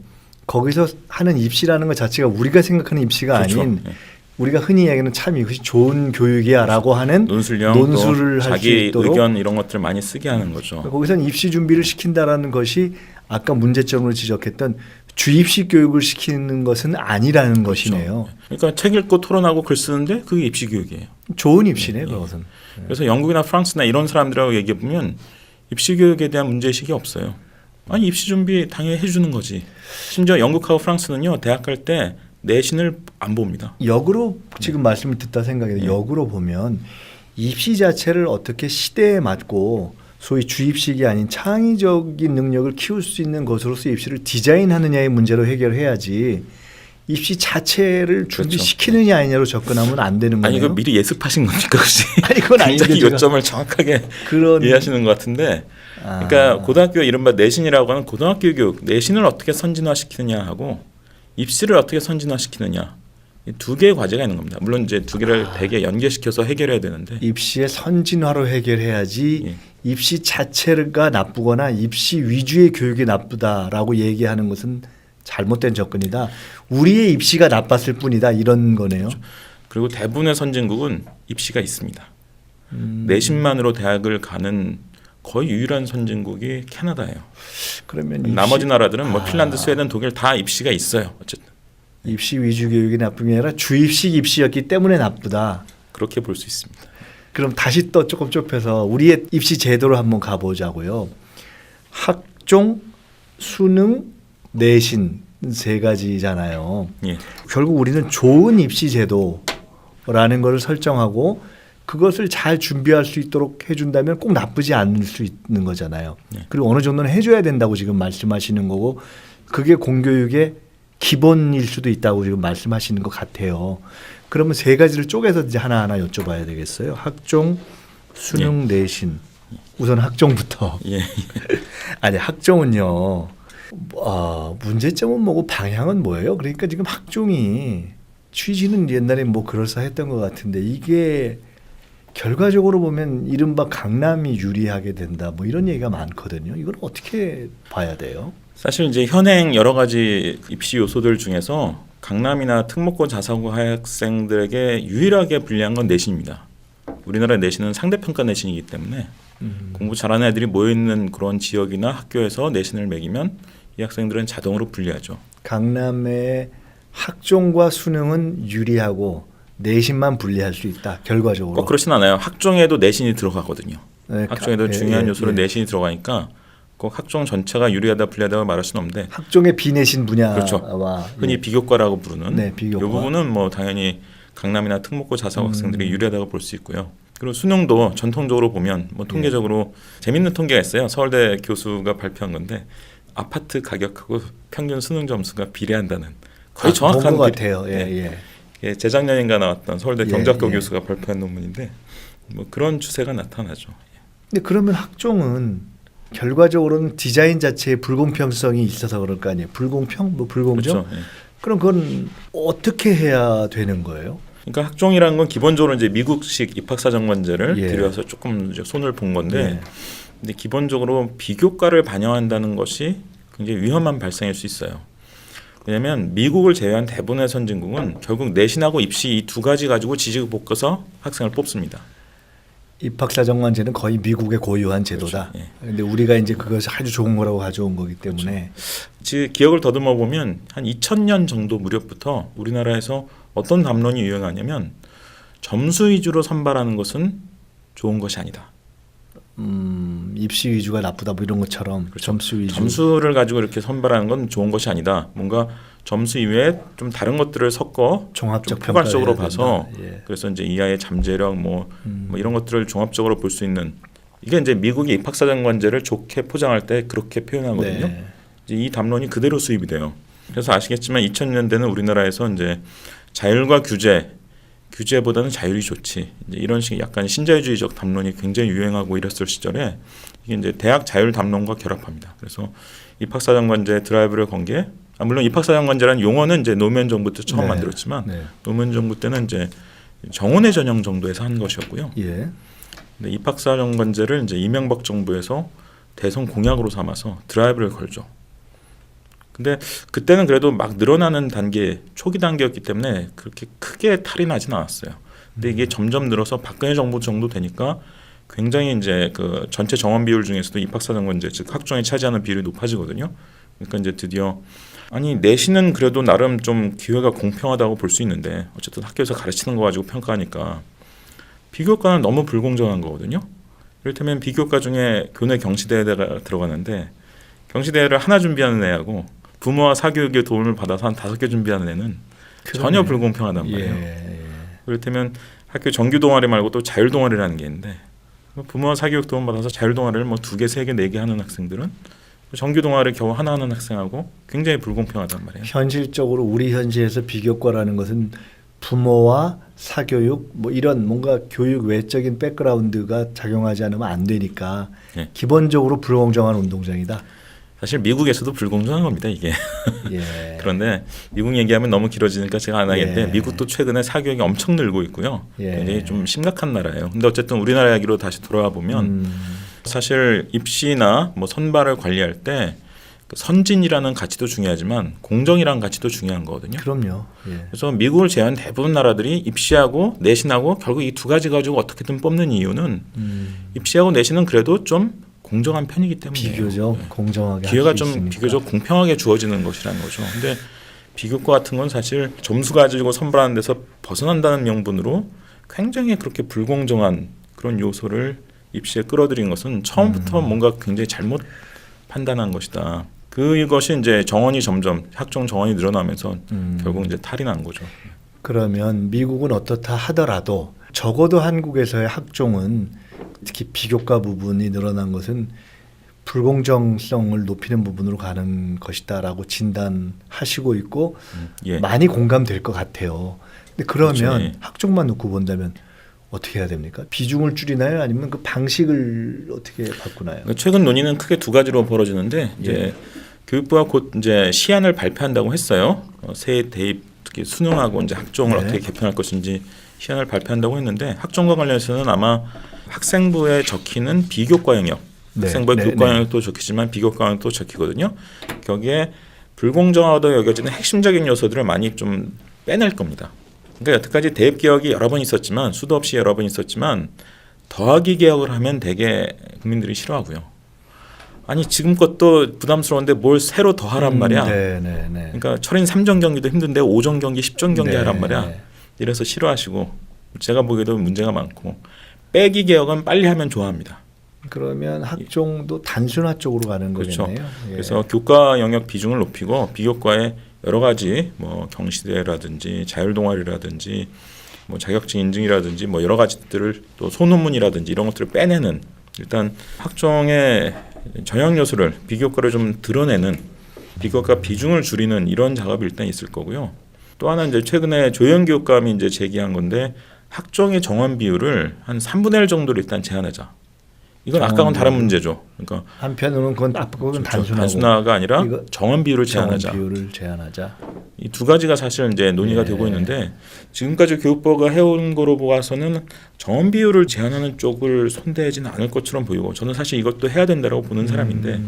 Speaker 2: 거기서 하는 입시라는 것 자체가 우리가 생각하는 입시가
Speaker 1: 그렇죠.
Speaker 2: 아닌
Speaker 1: 예.
Speaker 2: 우리가 흔히 이야기하는 참 이것이 좋은 교육이야라고 하는
Speaker 1: 논술형,
Speaker 2: 논술을 할 수
Speaker 1: 자기
Speaker 2: 있도록
Speaker 1: 의견 이런 것들을 많이 쓰게 하는 거죠.
Speaker 2: 거기서는 입시 준비를 시킨다라는 것이 아까 문제점으로 지적했던 주입식 교육을 시키는 것은 아니라는 것이네요.
Speaker 1: 그러니까 책 읽고 토론하고 글 쓰는데 그게 입시 교육이에요.
Speaker 2: 좋은 입시네 그것은.
Speaker 1: 그래서 영국이나 프랑스나 이런 사람들하고 얘기해 보면 입시 교육에 대한 문제의식이 없어요. 아니 입시 준비 당연히 해주는 거지. 심지어 영국하고 프랑스는요 대학 갈 때 내신을 안 봅니다.
Speaker 2: 역으로 지금 말씀을 듣다 생각해요. 역으로 보면 입시 자체를 어떻게 시대에 맞고 소위 주입식이 아닌 창의적인 능력을 키울 수 있는 것으로서 입시를 디자인하느냐의 문제로 해결해야지 입시 자체를 준비시키느냐 아니냐로 접근하면 안 되는 거예요.
Speaker 1: 아니 이거 미리 예습하신 겁니까 혹시?
Speaker 2: 아니 그건 아닌데
Speaker 1: 굉장히 요점을 정확하게
Speaker 2: 그런
Speaker 1: 이해하시는 것 같은데, 그러니까 고등학교 이른바 내신이라고 하는 고등학교 교육, 내신을 어떻게 선진화시키느냐 하고 입시를 어떻게 선진화시키느냐, 이 2개의 과제가 있는 겁니다. 물론 이제 2개를 되게 연계시켜서 해결해야 되는데
Speaker 2: 입시의 선진화로 해결해야지
Speaker 1: 예.
Speaker 2: 입시 자체가 나쁘거나 입시 위주의 교육이 나쁘다라고 얘기하는 것은 잘못된 접근이다. 우리의 입시가 나빴을 뿐이다 이런 거네요.
Speaker 1: 그렇죠. 그리고 대부분의 선진국은 입시가 있습니다. 내신만으로 대학을 가는 거의 유일한 선진국이 캐나다예요.
Speaker 2: 그러면
Speaker 1: 나머지 나라들은 뭐 핀란드, 스웨덴, 독일 다 입시가 있어요. 어쨌든
Speaker 2: 입시 위주 교육이 나쁜 게 아니라 주입식 입시였기 때문에 나쁘다.
Speaker 1: 그렇게 볼 수 있습니다.
Speaker 2: 그럼 다시 또 조금 좁혀서 우리의 입시 제도로 한번 가보자고요. 학종, 수능, 내신 3가지잖아요.
Speaker 1: 예.
Speaker 2: 결국 우리는 좋은 입시 제도라는 것을 설정하고 그것을 잘 준비할 수 있도록 해준다면 꼭 나쁘지 않을 수 있는 거잖아요.
Speaker 1: 예.
Speaker 2: 그리고 어느 정도는 해줘야 된다고 지금 말씀하시는 거고 그게 공교육의 기본일 수도 있다고 지금 말씀하시는 것 같아요. 그러면 3가지를 쪼개서 이제 하나하나 여쭤봐야 되겠어요. 학종, 수능, 내신. 우선 학종부터.
Speaker 1: 예.
Speaker 2: 아니 학종은요. 문제점은 뭐고 방향은 뭐예요? 그러니까 지금 학종이 취지는 옛날에 뭐 그럴싸했던 것 같은데 이게 결과적으로 보면 이른바 강남이 유리하게 된다. 뭐 이런 얘기가 많거든요. 이걸 어떻게 봐야 돼요?
Speaker 1: 사실 이제 현행 여러 가지 입시 요소들 중에서 강남이나 특목고 자사고 학생들에게 유일하게 불리한 건 내신입니다. 우리나라 내신은 상대평가 내신이기 때문에 공부 잘하는 애들이 모여있는 그런 지역이나 학교에서 내신을 매기면 이 학생들은 자동으로 불리하죠.
Speaker 2: 강남의 학종과 수능은 유리하고 내신만 불리할 수 있다. 결과적으로.
Speaker 1: 꼭 그렇진 않아요. 학종에도 내신이 들어가거든요.
Speaker 2: 네,
Speaker 1: 학종에도 중요한 요소로
Speaker 2: 예.
Speaker 1: 내신이 들어가니까 꼭 학종 전체가 유리하다 불리하다고 말할 수는 없는데
Speaker 2: 학종의 비내신 분야와
Speaker 1: 그렇죠. 흔히
Speaker 2: 예.
Speaker 1: 비교과라고 부르는
Speaker 2: 네, 비교과.
Speaker 1: 이 부분은 뭐 당연히 강남이나 특목고 자사
Speaker 2: 음.
Speaker 1: 학생들이 유리하다고 볼 수 있고요. 그리고 수능도 전통적으로 보면 뭐 통계적으로 재밌는 통계가 있어요. 서울대 교수가 발표한 건데 아파트 가격하고 평균 수능 점수가 비례한다는 거의 정확한
Speaker 2: 본것
Speaker 1: 비례-
Speaker 2: 같아요. 예,
Speaker 1: 네.
Speaker 2: 예.
Speaker 1: 예, 재작년인가 나왔던 서울대
Speaker 2: 예,
Speaker 1: 경제학과
Speaker 2: 예.
Speaker 1: 교수가 발표한 논문인데 뭐 그런 추세가 나타나죠.
Speaker 2: 근데 그러면 학종은 결과적으로는 디자인 자체에 불공평성이 있어서 그럴 거 아니에요. 불공평, 뭐 불공정.
Speaker 1: 그렇죠. 예.
Speaker 2: 그럼 그건 어떻게 해야 되는 거예요?
Speaker 1: 그러니까 학종이라는 건 기본적으로 이제 미국식 입학사정관제를
Speaker 2: 예.
Speaker 1: 들여서 조금 이제 손을 본 건데,
Speaker 2: 예.
Speaker 1: 근데 기본적으로 비교과를 반영한다는 것이 굉장히 위험한 발상일 수 있어요. 왜냐하면 미국을 제외한 대부분의 선진국은 결국 내신하고 입시 이 두 가지 가지고 지지고 볶아서 학생을 뽑습니다.
Speaker 2: 입학사정관제는 거의 미국의 고유한 제도다.
Speaker 1: 그렇죠. 예.
Speaker 2: 근데 우리가 이제 그것이 아주 좋은 거라고 가져온 거기 때문에
Speaker 1: 기억을 더듬어 보면 한 2000년 정도 무렵부터 우리나라에서 어떤 담론이 유행하냐면 점수 위주로 선발하는 것은 좋은 것이 아니다.
Speaker 2: 입시 위주가 나쁘다 뭐 이런 것처럼 점수 위주.
Speaker 1: 점수를 가지고 이렇게 선발하는 건 좋은 것이 아니다. 뭔가 점수 이외에 좀 다른 것들을 섞어
Speaker 2: 종합적
Speaker 1: 좀 포괄적으로
Speaker 2: 평가를 해야
Speaker 1: 봐서
Speaker 2: 된다. 예.
Speaker 1: 그래서 이제 이 아이의 잠재력 뭐 이런 것들을 종합적으로 볼 수 있는 이게 이제 미국이 입학사정관제를 좋게 포장할 때 그렇게 표현하거든요.
Speaker 2: 네.
Speaker 1: 이제 이 담론이 그대로 수입이 돼요. 그래서 아시겠지만 2000년대는 우리나라에서 이제 자율과 규제보다는 자율이 좋지. 이제 이런 식의 약간 신자유주의적 담론이 굉장히 유행하고 이랬을 시절에 이게 이제 대학 자율 담론과 결합합니다. 그래서 입학사정관제 드라이브를 건 게 물론 입학사정관제라는 용어는 이제 노무현 정부 때 처음
Speaker 2: 네.
Speaker 1: 만들었지만
Speaker 2: 네.
Speaker 1: 노무현 정부 때는 이제 정원의 전형 정도에서 한 것이었고요.
Speaker 2: 예.
Speaker 1: 근데 입학사정관제를 이제 이명박 정부에서 대선 공약으로 삼아서 드라이브를 걸죠. 근데 그때는 그래도 막 늘어나는 단계 초기 단계였기 때문에 그렇게 크게 탈이 나진 않았어요. 근데 이게 점점 늘어서 박근혜 정부 정도 되니까 굉장히 이제 그 전체 정원 비율 중에서도 입학사정관제 즉 학종이 차지하는 비율이 높아지거든요. 그러니까 이제 드디어 아니 내신은 그래도 나름 좀 기회가 공평하다고 볼 수 있는데 어쨌든 학교에서 가르치는 거 가지고 평가하니까 비교과는 너무 불공정한 거거든요. 이를테면 비교과 중에 교내 경시대회가 들어가는데 경시대회를 하나 준비하는 애하고 부모와 사교육의 도움을 받아서 한 5개 준비하는 애는 전혀 불공평하단 말이에요.
Speaker 2: 예.
Speaker 1: 그렇다면 학교 정규 동아리 말고 또 자율 동아리라는 게 있는데 부모와 사교육 도움 받아서 자율 동아리를 뭐 2개, 3개, 4개 하는 학생들은 정규 동아리 겨우 하나 하는 학생하고 굉장히 불공평하단 말이에요.
Speaker 2: 현실적으로 우리 현지에서 비교과라는 것은 부모와 사교육 뭐 이런 뭔가 교육 외적인 백그라운드가 작용하지 않으면 안 되니까
Speaker 1: 예.
Speaker 2: 기본적으로 불공정한 운동장이다.
Speaker 1: 사실 미국에서도 불공정한 겁니다 이게.
Speaker 2: 예.
Speaker 1: 그런데 미국 얘기하면 너무 길어지니까 제가 안 하겠는데
Speaker 2: 예.
Speaker 1: 미국도 최근에 사교육이 엄청 늘고 있고요.
Speaker 2: 예.
Speaker 1: 굉장히 좀 심각한 나라예요. 근데 어쨌든 우리나라 이야기로 다시 돌아와 보면 사실 입시나 뭐 선발을 관리할 때 선진이라는 가치도 중요하지만 공정이라는 가치도 중요한 거거든요.
Speaker 2: 그럼요. 예.
Speaker 1: 그래서 미국을 제외한 대부분 나라들이 입시하고 내신하고 결국 이 두 가지 가지고 어떻게든 뽑는 이유는 입시하고 내신은 그래도 좀 공정한 편이기 때문이에요.
Speaker 2: 비교적 공정하게
Speaker 1: 기회가
Speaker 2: 할수
Speaker 1: 좀
Speaker 2: 있으니까.
Speaker 1: 비교적 공평하게 주어지는 것이라는 거죠. 근데 비교과 같은 건 사실 점수 가지고 선발하는 데서 벗어난다는 명분으로 굉장히 그렇게 불공정한 그런 요소를 입시에 끌어들인 것은 처음부터 뭔가 굉장히 잘못 판단한 것이다. 그것이 이제 정원이 점점 학종 정원이 늘어나면서 결국 이제 탈이 난 거죠.
Speaker 2: 그러면 미국은 어떻다 하더라도 적어도 한국에서의 학종은 특히 비교과 부분이 늘어난 것은 불공정성을 높이는 부분으로 가는 것이다라고 진단하시고 있고
Speaker 1: 예.
Speaker 2: 많이 공감될 것 같아요. 근데 그러면
Speaker 1: 그렇죠. 예.
Speaker 2: 학종만 놓고 본다면 어떻게 해야 됩니까? 비중을 줄이나요? 아니면 그 방식을 어떻게 바꾸나요?
Speaker 1: 최근 논의는 크게 두 가지로 벌어지는데 이제
Speaker 2: 예.
Speaker 1: 교육부가 곧 이제 시안을 발표한다고 했어요. 새 대입 특히 수능하고 이제 학종을
Speaker 2: 네.
Speaker 1: 어떻게 개편할 것인지 시안을 발표한다고 했는데 학종과 관련해서는 아마 학생부에 적히는 비교과 영역,
Speaker 2: 네.
Speaker 1: 학생부의
Speaker 2: 네.
Speaker 1: 교과
Speaker 2: 네.
Speaker 1: 영역도 적히지만 비교과 영역도 적히거든요. 거기에 불공정하다고 여겨지는 핵심적인 요소들을 많이 좀 빼낼 겁니다. 그러니까 여태까지 대입 개혁이 여러 번 있었지만 수도 없이 여러 번 있었지만 더하기 개혁을 하면 되게 국민들이 싫어하고요. 아니 지금 것도 부담스러운데 뭘 새로 더 하란 말이야.
Speaker 2: 네.
Speaker 1: 그러니까 철인 3전 경기도 힘든데 5전 경기, 10전 경기
Speaker 2: 네.
Speaker 1: 하란 말이야. 이래서 싫어하시고 제가 보기에도 문제가 많고 빼기 개혁은 빨리 하면 좋아합니다.
Speaker 2: 그러면 학종도 단순화 쪽으로 가는
Speaker 1: 그렇죠.
Speaker 2: 거겠네요. 예.
Speaker 1: 그래서 교과 영역 비중을 높이고 비교과에 여러 가지 뭐 경시대라든지 자율동아리라든지 뭐 자격증 인증이라든지 뭐 여러 가지들을 또 소논문이라든지 이런 것들을 빼내는 일단 학종의 전형 요소를 비교과를 좀 드러내는 비교과 비중을 줄이는 이런 작업이 일단 있을 거고요. 또 하나 이제 최근에 조영 교육감이 이제 제기한 건데 학종의 정원 비율을 한 3분의 1 정도로 일단 제한하자. 이건 아까와는 다른 문제죠. 그러니까
Speaker 2: 한편으로는 그건 단순하고
Speaker 1: 단순화가 아니라 정원 비율을 제한하자.
Speaker 2: 정원 비율을 제한하자.
Speaker 1: 이 두 가지가 사실 이제 논의가
Speaker 2: 네.
Speaker 1: 되고 있는데 지금까지 교육부가 해온 거로 보아서는 정원 비율을 제한하는 쪽을 손대지는 않을 것처럼 보이고 저는 사실 이것도 해야 된다고 보는 사람인데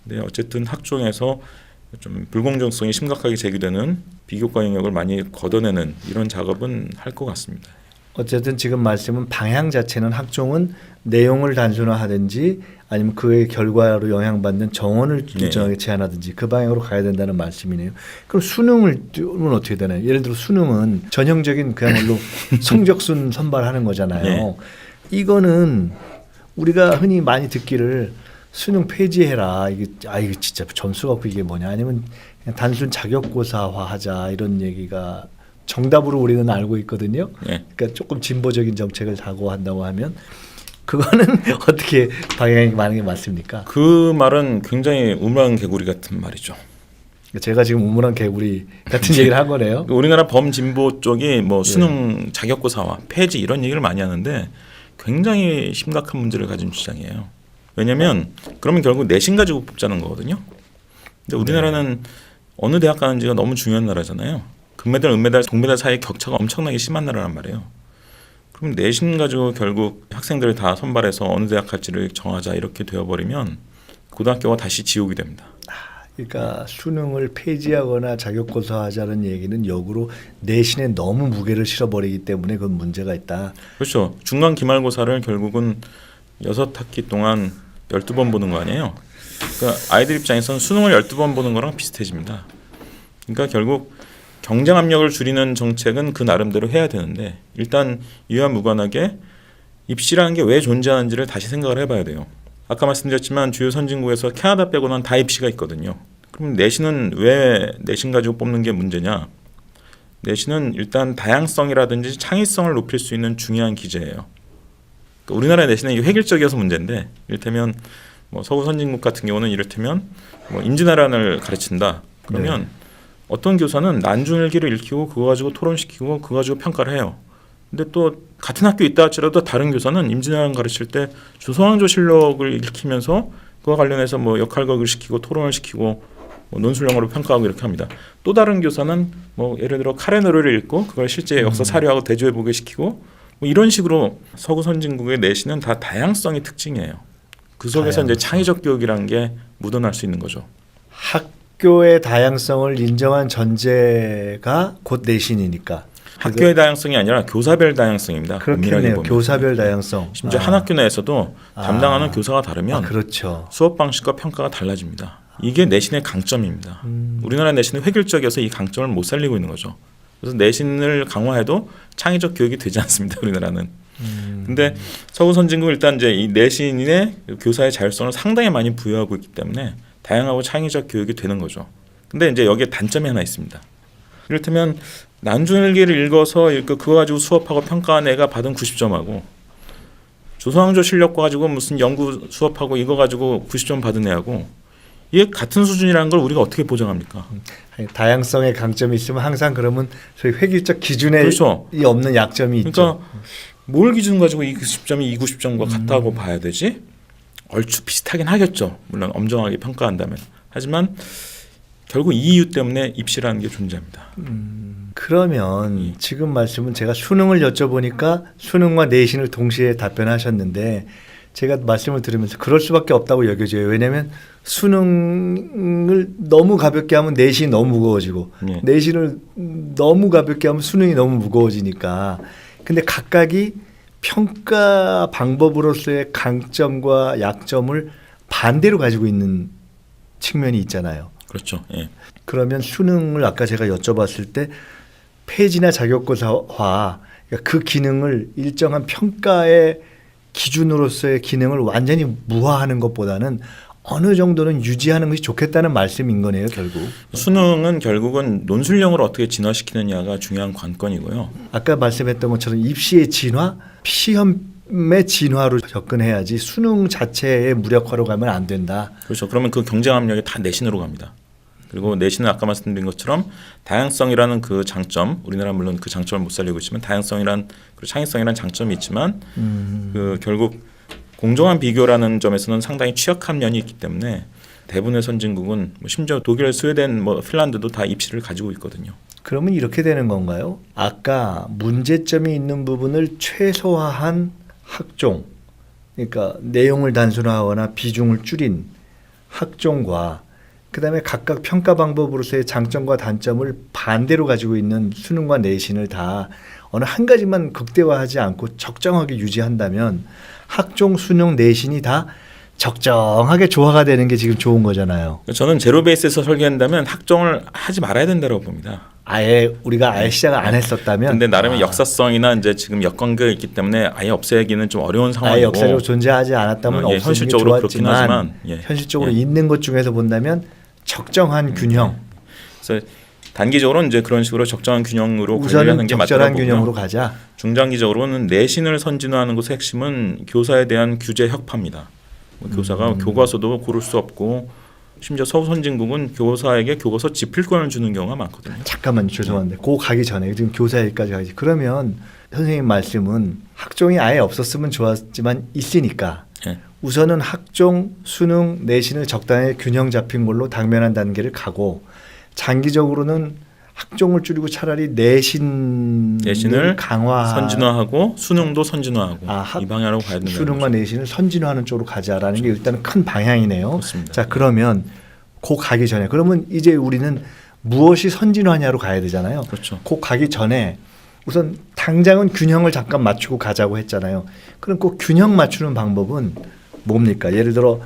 Speaker 1: 네, 어쨌든 학종에서 좀 불공정성이 심각하게 제기되는 비교과 영역을 많이 걷어내는 이런 작업은 할 것 같습니다.
Speaker 2: 어쨌든 지금 말씀은 방향 자체는 학종은 내용을 단순화하든지 아니면 그의 결과로 영향받는 정원을 일정하게 제한하든지 그 방향으로 가야 된다는 말씀이네요. 그럼 수능은 어떻게 되나요? 예를 들어 수능은 전형적인 그야말로 성적순 선발하는 거잖아요.
Speaker 1: 네.
Speaker 2: 이거는 우리가 흔히 많이 듣기를 수능 폐지해라. 이게 이거 진짜 점수 갖고 이게 뭐냐? 아니면 그냥 단순 자격고사화하자 이런 얘기가 정답으로 우리는 알고 있거든요.
Speaker 1: 네.
Speaker 2: 그러니까 조금 진보적인 정책을 사고한다고 하면 그거는 어떻게 방향이 많은 게 맞습니까?
Speaker 1: 그 말은 굉장히 우물안 개구리 같은 말이죠.
Speaker 2: 제가 지금 우물안 개구리 같은 얘기를 한 거네요.
Speaker 1: 우리나라 범진보 쪽이 뭐 수능 자격고사화 폐지 이런 얘기를 많이 하는데 굉장히 심각한 문제를 가진 주장이에요. 왜냐하면 그러면 결국 내신 가지고 뽑자는 거거든요. 근데 우리나라는 어느 대학 가는지가 너무 중요한 나라잖아요. 금메달, 은메달, 동메달 사이 격차가 엄청나게 심한 나라란 말이에요. 그럼 내신 가지고 결국 학생들을 다 선발해서 어느 대학 갈지를 정하자 이렇게 되어버리면 고등학교가 다시 지옥이 됩니다.
Speaker 2: 그러니까 수능을 폐지하거나 자격고사하자는 얘기는 역으로 내신에 너무 무게를 실어버리기 때문에 그건 문제가 있다.
Speaker 1: 그렇죠. 중간 기말고사를 결국은 6학기 동안 12번 보는 거 아니에요. 그러니까 아이들 입장에서는 수능을 12번 보는 거랑 비슷해집니다. 그러니까 결국 경쟁 압력을 줄이는 정책은 그 나름대로 해야 되는데 일단 이와 무관하게 입시라는 게 왜 존재하는지를 다시 생각을 해봐야 돼요. 아까 말씀드렸지만 주요 선진국에서 캐나다 빼고는 다 입시가 있거든요. 그럼 내신은 왜 내신 가지고 뽑는 게 문제냐? 내신은 일단 다양성이라든지 창의성을 높일 수 있는 중요한 기제예요. 그러니까 우리나라 내신은 이게 획일적이어서 문제인데 이를테면 뭐 서구 선진국 같은 경우는 이를테면 뭐 임진왜란을 가르친다. 그러면 어떤 교사는 난중일기를 읽히고 그거 가지고 토론시키고 그거 가지고 평가를 해요. 근데 또 같은 학교에 있다 할지라도 다른 교사는 임진왜란 가르칠 때 조선왕조실록을 읽히면서 그와 관련해서 뭐 역할극을 시키고 토론을 시키고 뭐 논술형으로 평가하고 이렇게 합니다. 또 다른 교사는 뭐 예를 들어 카레노르를 읽고 그걸 실제 역사 사료하고 대조해보게 시키고 뭐 이런 식으로 서구 선진국의 내신은 다 다양성이 특징이에요. 그 속에서 이제 창의적 교육이라는 게 묻어날 수 있는 거죠.
Speaker 2: 학교의 다양성을 인정한 전제가 곧 내신이니까.
Speaker 1: 학교의 다양성이 아니라 교사별 다양성입니다.
Speaker 2: 그렇겠네요. 교사별 다양성.
Speaker 1: 심지어 한 학교 내에서도 담당하는 교사가 다르면
Speaker 2: 그렇죠.
Speaker 1: 수업 방식과 평가가 달라집니다. 이게 내신의 강점입니다. 우리나라 내신은 획일적이어서 이 강점을 못 살리고 있는 거죠. 그래서 내신을 강화해도 창의적 교육이 되지 않습니다. 우리나라는. 근데 서구 선진국 일단 이제 이 내신의 교사의 자율성을 상당히 많이 부여하고 있기 때문에 다양하고 창의적 교육이 되는 거죠. 근데 이제 여기에 단점이 하나 있습니다. 이를테면 난중일기를 읽어서 그거 가지고 수업하고 평가한 애가 받은 90점하고 조선왕조 실력과 가지고 무슨 연구 수업하고 이거 가지고 90점 받은 애하고 이게 같은 수준이라는 걸 우리가 어떻게 보장합니까?
Speaker 2: 다양성의 강점이 있으면 항상 그러면 소위 획일적 기준에
Speaker 1: 그렇죠.
Speaker 2: 없는 약점이 있죠.
Speaker 1: 그러니까 뭘 기준 가지고 이 90점이 이 90점과 같다고 봐야 되지? 얼추 비슷하긴 하겠죠. 물론 엄정하게 평가한다면. 하지만 결국 이 이유 때문에 입시라는 게 존재합니다.
Speaker 2: 그러면 지금 말씀은 제가 수능을 여쭤보니까 수능과 내신을 동시에 답변하셨는데 제가 말씀을 들으면서 그럴 수밖에 없다고 여겨져요. 왜냐하면 수능을 너무 가볍게 하면 내신이 너무 무거워지고 내신을 너무 가볍게 하면 수능이 너무 무거워지니까. 근데 각각이 평가 방법으로서의 강점과 약점을 반대로 가지고 있는 측면이 있잖아요.
Speaker 1: 그렇죠. 예.
Speaker 2: 그러면 수능을 아까 제가 여쭤봤을 때 폐지나 자격고사화 그러니까 그 기능을 일정한 평가의 기준으로서의 기능을 완전히 무화하는 것보다는 어느 정도는 유지하는 것이 좋겠다는 말씀인 거네요, 결국.
Speaker 1: 수능은 결국은 논술형으로 어떻게 진화시키느냐가 중요한 관건이고요.
Speaker 2: 아까 말씀했던 것처럼 입시의 진화, 시험의 진화로 접근해야지 수능 자체의 무력화로 가면 안 된다.
Speaker 1: 그렇죠. 그러면 그 경쟁 압력이 다 내신으로 갑니다. 그리고 내신은 아까 말씀드린 것처럼 다양성이라는 그 장점, 우리나라 물론 그 장점을 못 살리고 있지만 다양성이란 그리고 창의성이라는 장점이 있지만 그 결국 공정한 비교라는 점에서는 상당히 취약한 면이 있기 때문에 대부분의 선진국은 뭐 심지어 독일, 스웨덴, 뭐 핀란드도 다 입시를 가지고 있거든요.
Speaker 2: 그러면 이렇게 되는 건가요? 아까 문제점이 있는 부분을 최소화한 학종, 그러니까 내용을 단순화하거나 비중을 줄인 학종과 그다음에 각각 평가 방법으로서의 장점과 단점을 반대로 가지고 있는 수능과 내신을 다 어느 한 가지만 극대화하지 않고 적정하게 유지한다면 학종, 수능, 내신이 다 적정하게 조화가 되는 게 지금 좋은 거잖아요.
Speaker 1: 저는 제로 베이스에서 설계한다면 학종을 하지 말아야 된다고 봅니다.
Speaker 2: 아예 우리가 아예 시작을 안 했었다면.
Speaker 1: 근데 나름의 역사성이나 이제 지금 여건가 있기 때문에 아예 없애기는 좀 어려운 상황이고.
Speaker 2: 아예 역사적으로 존재하지 않았다면
Speaker 1: 예,
Speaker 2: 없어지는 게
Speaker 1: 현실적으로 그렇긴
Speaker 2: 좋았지만
Speaker 1: 하지만
Speaker 2: 현실적으로
Speaker 1: 예.
Speaker 2: 있는 것 중에서 본다면 적정한 균형.
Speaker 1: 그래서 단기적으로 이제 그런 식으로 적정한 균형으로 관리하는
Speaker 2: 우선은
Speaker 1: 게
Speaker 2: 적절한
Speaker 1: 맞다고
Speaker 2: 균형으로
Speaker 1: 보고요.
Speaker 2: 가자.
Speaker 1: 중장기적으로는 내신을 선진화하는 것의 핵심은 교사에 대한 규제 혁파입니다. 교사가 교과서도 고를 수 없고 심지어 서구 선진국은 교사에게 교과서 집필권을 주는 경우가 많거든요.
Speaker 2: 잠깐만 죄송한데 그 가기 전에 지금 교사 얘기까지 가지. 그러면 선생님 말씀은 학종이 아예 없었으면 좋았지만 있으니까
Speaker 1: 예.
Speaker 2: 우선은 학종, 수능, 내신을 적당히 균형 잡힌 걸로 당면한 단계를 가고 장기적으로는 학종을 줄이고 차라리 내신을 강화,
Speaker 1: 선진화하고 수능도 선진화하고 이 방향으로 가야 된다는
Speaker 2: 수능과
Speaker 1: 거죠.
Speaker 2: 내신을 선진화하는 쪽으로 가자라는 게 일단 큰 방향이네요.
Speaker 1: 그렇습니다.
Speaker 2: 자 그러면 그 가기 전에 그러면 이제 우리는 무엇이 선진화냐로 가야 되잖아요.
Speaker 1: 그렇죠.
Speaker 2: 그 가기 전에 우선 당장은 균형을 잠깐 맞추고 가자고 했잖아요. 그럼 그 균형 맞추는 방법은 뭡니까? 예를 들어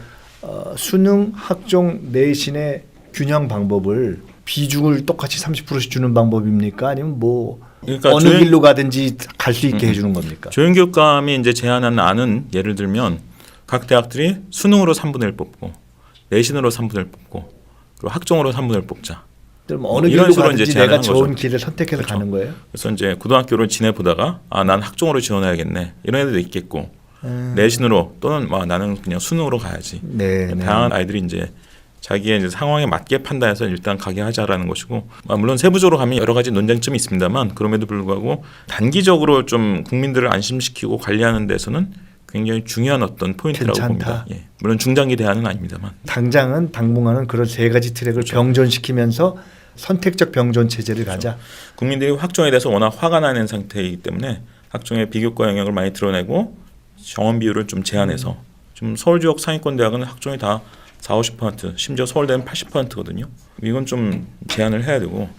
Speaker 2: 수능, 학종, 내신의 균형 방법을 비중을 똑같이 30%씩 주는 방법입니까? 아니면 뭐
Speaker 1: 그러니까
Speaker 2: 어느 길로 가든지 갈 수 있게 해주는 겁니까?
Speaker 1: 조연교육감이 이제 제안한 안은 예를 들면 각 대학들이 수능으로 3분의 1 뽑고 내신으로 3분의 1 뽑고 그리고 학종으로 3분의 1 뽑자.
Speaker 2: 그럼 어느
Speaker 1: 이런
Speaker 2: 길로
Speaker 1: 식으로
Speaker 2: 가든지
Speaker 1: 이제
Speaker 2: 내가
Speaker 1: 제안한
Speaker 2: 좋은
Speaker 1: 거죠.
Speaker 2: 길을 선택해서
Speaker 1: 그렇죠.
Speaker 2: 가는 거예요?
Speaker 1: 그래서 이제 고등학교를 지내보다가 난 학종으로 지원해야겠네 이런 애들도 있겠고 내신으로 또는 나는 그냥 수능으로 가야지.
Speaker 2: 네, 네.
Speaker 1: 다양한 아이들이 이제 자기의 이제 상황에 맞게 판단해서 일단 가게 하자라는 것이고 물론 세부적으로 가면 여러 가지 논쟁점이 있습니다만 그럼에도 불구하고 단기적으로 좀 국민들을 안심시키고 관리하는 데서는 굉장히 중요한 어떤 포인트라고
Speaker 2: 괜찮다.
Speaker 1: 봅니다. 예. 물론 중장기 대안은 아닙니다만
Speaker 2: 당장은 당분간은 그런 세 가지 트랙을
Speaker 1: 그렇죠.
Speaker 2: 병존시키면서 선택적 병존 체제를 가자.
Speaker 1: 국민들이 학종에 대해서 워낙 화가 나는 상태이기 때문에 학종의 비교과 영역을 많이 드러내고 정원 비율을 좀 제한해서 좀 서울 지역 상위권 대학은 학종이 다 40-50% 심지어 서울대는 80%거든요. 이건 좀 제한을 해야 되고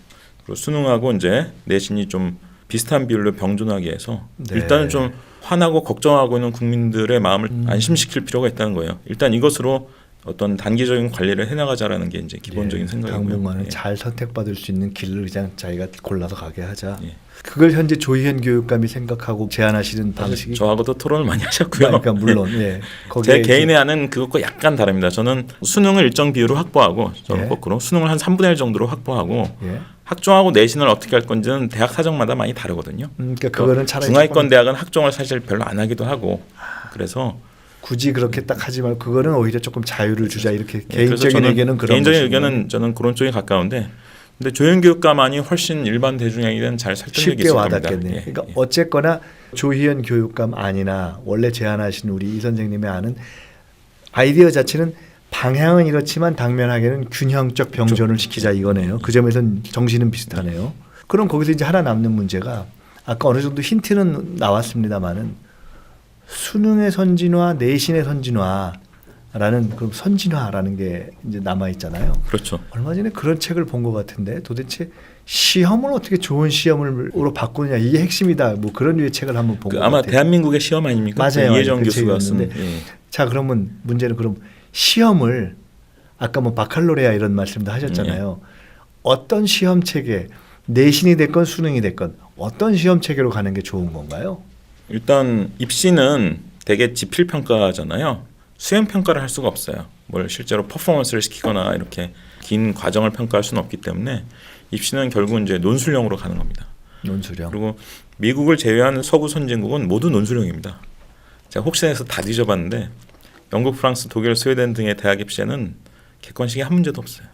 Speaker 1: 그리고 수능하고 이제 내신이 좀 비슷한 비율로 병존하게 해서
Speaker 2: 네.
Speaker 1: 일단은 좀 화나고 걱정하고 있는 국민들의 마음을 안심시킬 필요가 있다는 거예요. 일단 이것으로 어떤 단기적인 관리를 해나가자라는 게 이제 기본적인 생각이고요.
Speaker 2: 당분간은
Speaker 1: 예.
Speaker 2: 잘 선택받을 수 있는 길을 그냥 자기가 골라서 가게 하자.
Speaker 1: 예.
Speaker 2: 그걸 현재 조희현 교육감이 생각하고 제안하시는 방식이
Speaker 1: 저하고도 토론을 많이 하셨고요.
Speaker 2: 그러니까 물론 예.
Speaker 1: 제
Speaker 2: 거기에
Speaker 1: 개인의 안은 그것과 약간 다릅니다. 저는 수능을 일정 비율로 확보하고 저는
Speaker 2: 예.
Speaker 1: 거꾸로 수능을 한 3분의 1 정도로 확보하고
Speaker 2: 예.
Speaker 1: 학종하고 내신을 어떻게 할 건지는 대학 사정마다 많이 다르거든요.
Speaker 2: 그러니까 그거는 차라리
Speaker 1: 중하위권
Speaker 2: 조금
Speaker 1: 대학은 학종을 사실 별로 안 하기도 하고 그래서
Speaker 2: 굳이 그렇게 딱 하지 말고 그거는 오히려 조금 자유를 주자 이렇게
Speaker 1: 예, 그래서
Speaker 2: 개인적인
Speaker 1: 저는
Speaker 2: 의견은 그런
Speaker 1: 개인적인
Speaker 2: 것이고요.
Speaker 1: 의견은 저는 그런 쪽에 가까운데 근데 조연교육감안이 훨씬 일반 대중에게는 잘 설득력이
Speaker 2: 쉽게
Speaker 1: 있을 겁니다.
Speaker 2: 와닿겠네요.
Speaker 1: 예,
Speaker 2: 그러니까
Speaker 1: 예.
Speaker 2: 어쨌거나 조희연 교육감 안이나 원래 제안하신 우리 이 선생님의 안은 아이디어 자체는 방향은 이렇지만 당면하게는 균형적 병존을 시키자 이거네요. 그 점에서는 정신은 비슷하네요. 그럼 거기서 이제 하나 남는 문제가 아까 어느 정도 힌트는 나왔습니다만은 수능의 선진화, 내신의 선진화라는 그럼 선진화라는 게 이제 남아 있잖아요.
Speaker 1: 그렇죠.
Speaker 2: 얼마 전에 그런 책을 본 것 같은데 도대체 시험을 어떻게 좋은 시험으로 바꾸느냐 이게 핵심이다. 뭐 그런 류의 책을 한번 본 것
Speaker 1: 아마
Speaker 2: 같아요.
Speaker 1: 대한민국의 시험 아닙니까?
Speaker 2: 맞아요.
Speaker 1: 이혜정
Speaker 2: 그
Speaker 1: 교수가 쓴.
Speaker 2: 책이었는데.
Speaker 1: 예.
Speaker 2: 자 그러면 문제는 그럼 시험을 아까 뭐 바칼로레아 이런 말씀도 하셨잖아요. 어떤 시험 체계, 내신이 됐건 수능이 됐건 어떤 시험 체계로 가는 게 좋은 건가요?
Speaker 1: 일단 입시는 되게 지필 평가잖아요. 수행 평가를 할 수가 없어요. 뭘 실제로 퍼포먼스를 시키거나 이렇게 긴 과정을 평가할 수는 없기 때문에 입시는 결국 이제 논술형으로 가는 겁니다.
Speaker 2: 논술형.
Speaker 1: 그리고 미국을 제외한 서구 선진국은 모두 논술형입니다. 제가 혹시나 해서 다 뒤져봤는데 영국, 프랑스, 독일, 스웨덴 등의 대학 입시에는 객관식이 한 문제도 없어요.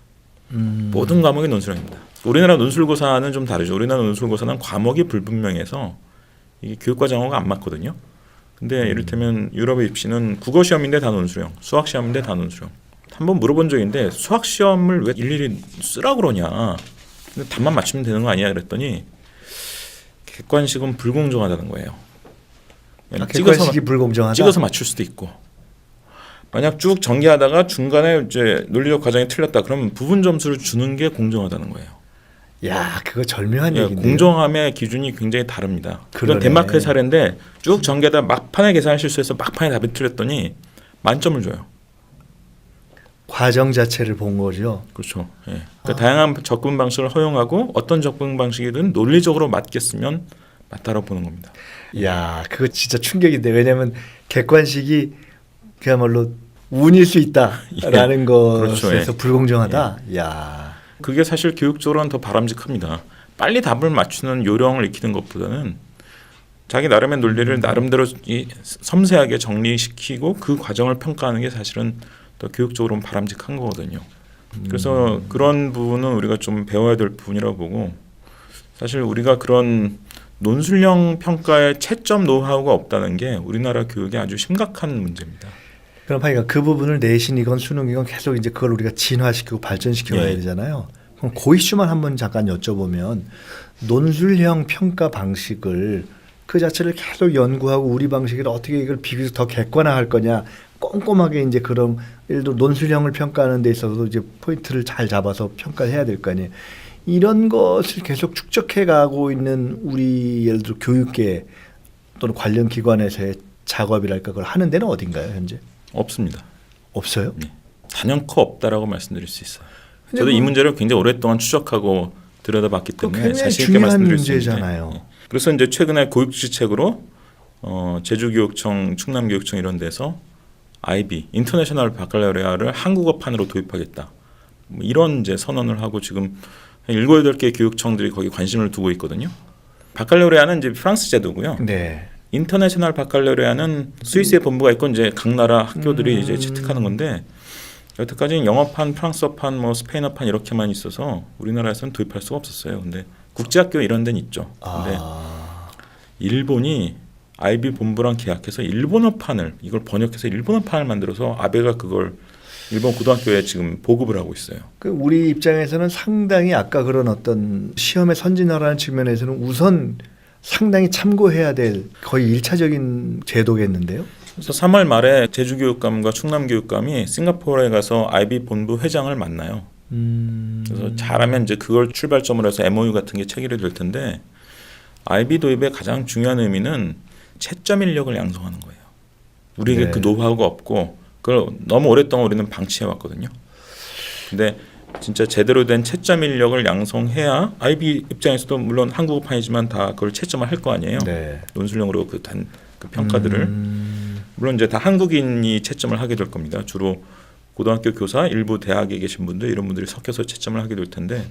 Speaker 1: 모든 과목이 논술형입니다. 우리나라 논술고사는 좀 다르죠. 우리나라 논술고사는 과목이 불분명해서 이게 교육과 정보가 안 맞거든요. 근데 이를테면 유럽의 입시는 국어 시험인데 다 논술형, 수학 시험인데 다 논술형. 한번 물어본 적인데 수학 시험을 왜 일일이 쓰라고 그러냐. 근데 답만 맞추면 되는 거 아니야 그랬더니 객관식은 불공정하다는 거예요.
Speaker 2: 객관식이 불공정하다.
Speaker 1: 찍어서 맞출 수도 있고. 만약 쭉 전개하다가 중간에 이제 논리적 과정이 틀렸다 그러면 부분 점수를 주는 게 공정하다는 거예요.
Speaker 2: 야, 그거 절묘한
Speaker 1: 예,
Speaker 2: 얘기인데요.
Speaker 1: 공정함의 기준이 굉장히 다릅니다.
Speaker 2: 그러네.
Speaker 1: 그건 덴마크의 사례인데 쭉 전개하다 막판에 계산을 실수해서 막판에 답이 틀렸더니 만점을 줘요.
Speaker 2: 과정 자체를 본 거죠.
Speaker 1: 그렇죠. 예. 그러니까 다양한 접근 방식을 허용하고 어떤 접근 방식이든 논리적으로 맞겠으면 맞다라고 보는 겁니다.
Speaker 2: 야, 그거 진짜 충격인데 왜냐하면 객관식이 그야말로 운일 수 있다라는
Speaker 1: 그렇죠.
Speaker 2: 것에서 불공정하다. 야,
Speaker 1: 그게 사실 교육적으로는 더 바람직합니다. 빨리 답을 맞추는 요령을 익히는 것보다는 자기 나름의 논리를 나름대로 섬세하게 정리시키고 그 과정을 평가하는 게 사실은 더 교육적으로는 바람직한 거거든요. 그래서 그런 부분은 우리가 좀 배워야 될 부분이라고 보고 사실 우리가 그런 논술형 평가의 채점 노하우가 없다는 게 우리나라 교육의 아주 심각한 문제입니다.
Speaker 2: 그럼 그러니까 그 부분을 내신이건 수능이건 계속 이제 그걸 우리가 진화시키고 발전시켜 가야 되잖아요. 그럼 그 이슈만 한번 잠깐 여쭤보면 논술형 평가 방식을 그 자체를 계속 연구하고 우리 방식을 어떻게 이걸 비교해서 더 객관화할 거냐 꼼꼼하게 이제 그럼 예를 들어 논술형을 평가하는 데 있어서도 이제 포인트를 잘 잡아서 평가를 해야 될 거 아니에요. 이런 것을 계속 축적해 가고 있는 우리 예를 들어 교육계 또는 관련 기관에서의 작업이랄까 그걸 하는 데는 어딘가요 현재?
Speaker 1: 없습니다.
Speaker 2: 없어요?
Speaker 1: 네. 단연코 없다라고 말씀드릴 수 있어요. 저도
Speaker 2: 뭐
Speaker 1: 이 문제를 굉장히 오랫동안 추적하고 들여다봤기 때문에
Speaker 2: 굉장히
Speaker 1: 자신 있게
Speaker 2: 중요한
Speaker 1: 말씀드릴 수
Speaker 2: 문제잖아요.
Speaker 1: 있는데 그래서 이제 최근에 교육지책으로 제주교육청, 충남교육청 이런 데서 IB 인터내셔널 바칼로레아를 한국어판으로 도입하겠다. 뭐 이런 이제 선언을 하고 지금 7, 8개 교육청들이 거기 관심을 두고 있거든요. 바칼로레아는 이제 프랑스 제도고요.
Speaker 2: 네.
Speaker 1: 인터내셔널 바칼로레아는 스위스에 본부가 있고 이제 각 나라 학교들이 이제 채택하는 건데 여태까지는 영어판, 프랑스어판, 뭐 스페인어판 이렇게만 있어서 우리나라에서는 도입할 수가 없었어요. 근데 국제학교 이런 데는 있죠. 근데 일본이 IB 본부랑 계약해서 일본어판을 이걸 번역해서 일본어판을 만들어서 아베가 그걸 일본 고등학교에 지금 보급을 하고 있어요.
Speaker 2: 그 우리 입장에서는 상당히 아까 그런 어떤 시험의 선진화라는 측면에서는 우선 상당히 참고해야 될 거의 일차적인 제도겠는데요.
Speaker 1: 그래서 3월 말에 제주교육감과 충남교육감이 싱가포르에 가서 IB 본부 회장을 만나요. 그래서 잘하면 이제 그걸 출발점으로 해서 MOU 같은 게 체결이 될 텐데 IB 도입의 가장 중요한 의미는 채점 인력을 양성하는 거예요. 우리에게
Speaker 2: 네.
Speaker 1: 그 노하우가 없고 그걸 너무 오랫동안 우리는 방치해 왔거든요. 근데 진짜 제대로 된 채점 인력을 양성해야 IB 입장에서도 물론 한국어판이지만 다 그걸 채점을 할 거 아니에요.
Speaker 2: 네.
Speaker 1: 논술형으로 그 평가들을 물론 이제 다 한국인이 채점을 하게 될 겁니다. 주로 고등학교 교사, 일부 대학에 계신 분들 이런 분들이 섞여서 채점을 하게 될 텐데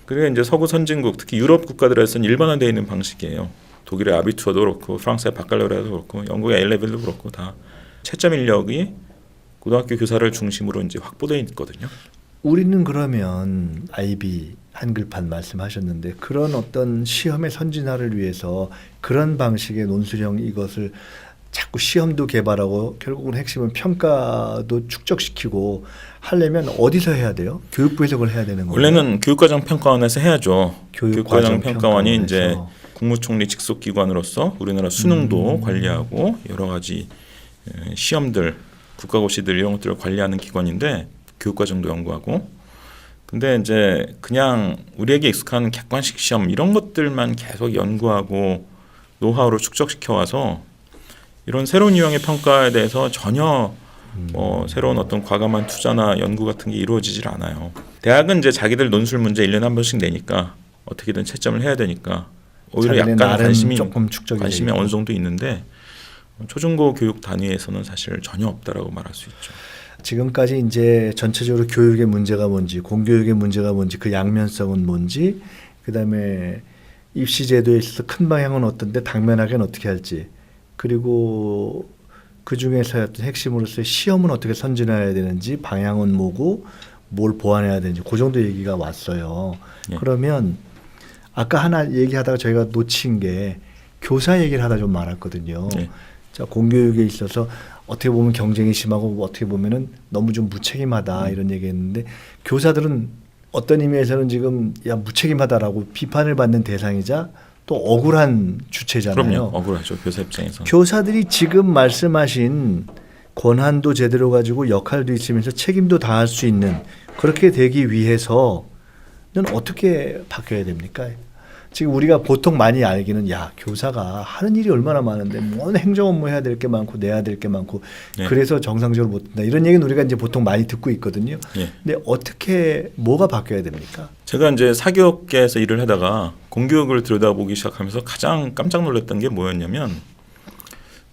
Speaker 1: 그게 이제 서구 선진국 특히 유럽 국가들에서는 일반화되어 있는 방식이에요. 독일의 아비투어도 그렇고 프랑스의 바칼로레아도 그렇고 영국의 A-레벨도 그렇고 다 채점 인력이 고등학교 교사를 중심으로 이제 확보되어 있거든요.
Speaker 2: 우리는 그러면 IB 한글판 말씀하셨는데 그런 어떤 시험의 선진화를 위해서 그런 방식의 논술형 이것을 자꾸 시험도 개발하고 결국은 핵심은 평가도 축적시키고 하려면 어디서 해야 돼요? 교육부에서 그걸 해야 되는 거예요?
Speaker 1: 원래는 교육과정 평가원에서 해야죠. 교육과정 평가원이
Speaker 2: 평가원에서.
Speaker 1: 이제 국무총리 직속 기관으로서 우리나라 수능도 관리하고 여러 가지 시험들, 국가고시들 이런 것들을 관리하는 기관인데 교육과정도 연구하고 근데 이제 그냥 우리에게 익숙한 객관식 시험 이런 것들만 계속 연구하고 노하우를 축적시켜 와서 이런 새로운 유형의 평가에 대해서 전혀 새로운 어떤 과감한 투자나 연구 같은 게 이루어지질 않아요. 대학은 이제 자기들 논술 문제 1년에 한 번씩 내니까 어떻게든 채점을 해야 되니까 오히려
Speaker 2: 자기네
Speaker 1: 약간
Speaker 2: 나름
Speaker 1: 관심이
Speaker 2: 조금 축적이
Speaker 1: 관심이
Speaker 2: 되고.
Speaker 1: 어느 정도 있는데 초중고 교육 단위에서는 사실 전혀 없다라고 말할 수 있죠.
Speaker 2: 지금까지 이제 전체적으로 교육의 문제가 뭔지, 공교육의 문제가 뭔지, 그 양면성은 뭔지, 그다음에 입시 제도에 있어서 큰 방향은 어떤데 당면하게는 어떻게 할지, 그리고 그 중에서 어떤 핵심으로서의 시험은 어떻게 선진해야 되는지, 방향은 뭐고, 뭘 보완해야 되는지, 그 정도 얘기가 왔어요.
Speaker 1: 예.
Speaker 2: 그러면 아까 하나 얘기하다가 저희가 놓친 게 교사 얘기를 하다 좀 말았거든요.
Speaker 1: 예.
Speaker 2: 자, 공교육에 있어서 어떻게 보면 경쟁이 심하고 어떻게 보면은 너무 좀 무책임하다 이런 얘기했는데 교사들은 어떤 의미에서는 지금 야 무책임하다라고 비판을 받는 대상이자 또 억울한 주체잖아요.
Speaker 1: 그럼요. 억울하죠. 교사 입장에서.
Speaker 2: 교사들이 지금 말씀하신 권한도 제대로 가지고 역할도 있으면서 책임도 다할 수 있는 그렇게 되기 위해서는 어떻게 바뀌어야 됩니까? 지금 우리가 보통 많이 알기는 야 교사가 하는 일이 얼마나 많은데 뭐 행정 업무 해야 될 게 많고 내야 될 게 많고
Speaker 1: 예.
Speaker 2: 그래서 정상적으로 못 된다 이런 얘기는 우리가 이제 보통 많이 듣고 있거든요.
Speaker 1: 예.
Speaker 2: 근데 어떻게 뭐가 바뀌어야 됩니까?
Speaker 1: 제가 이제 사교육계에서 일을 하다가 공교육을 들여다보기 시작하면서 가장 깜짝 놀랐던 게 뭐였냐면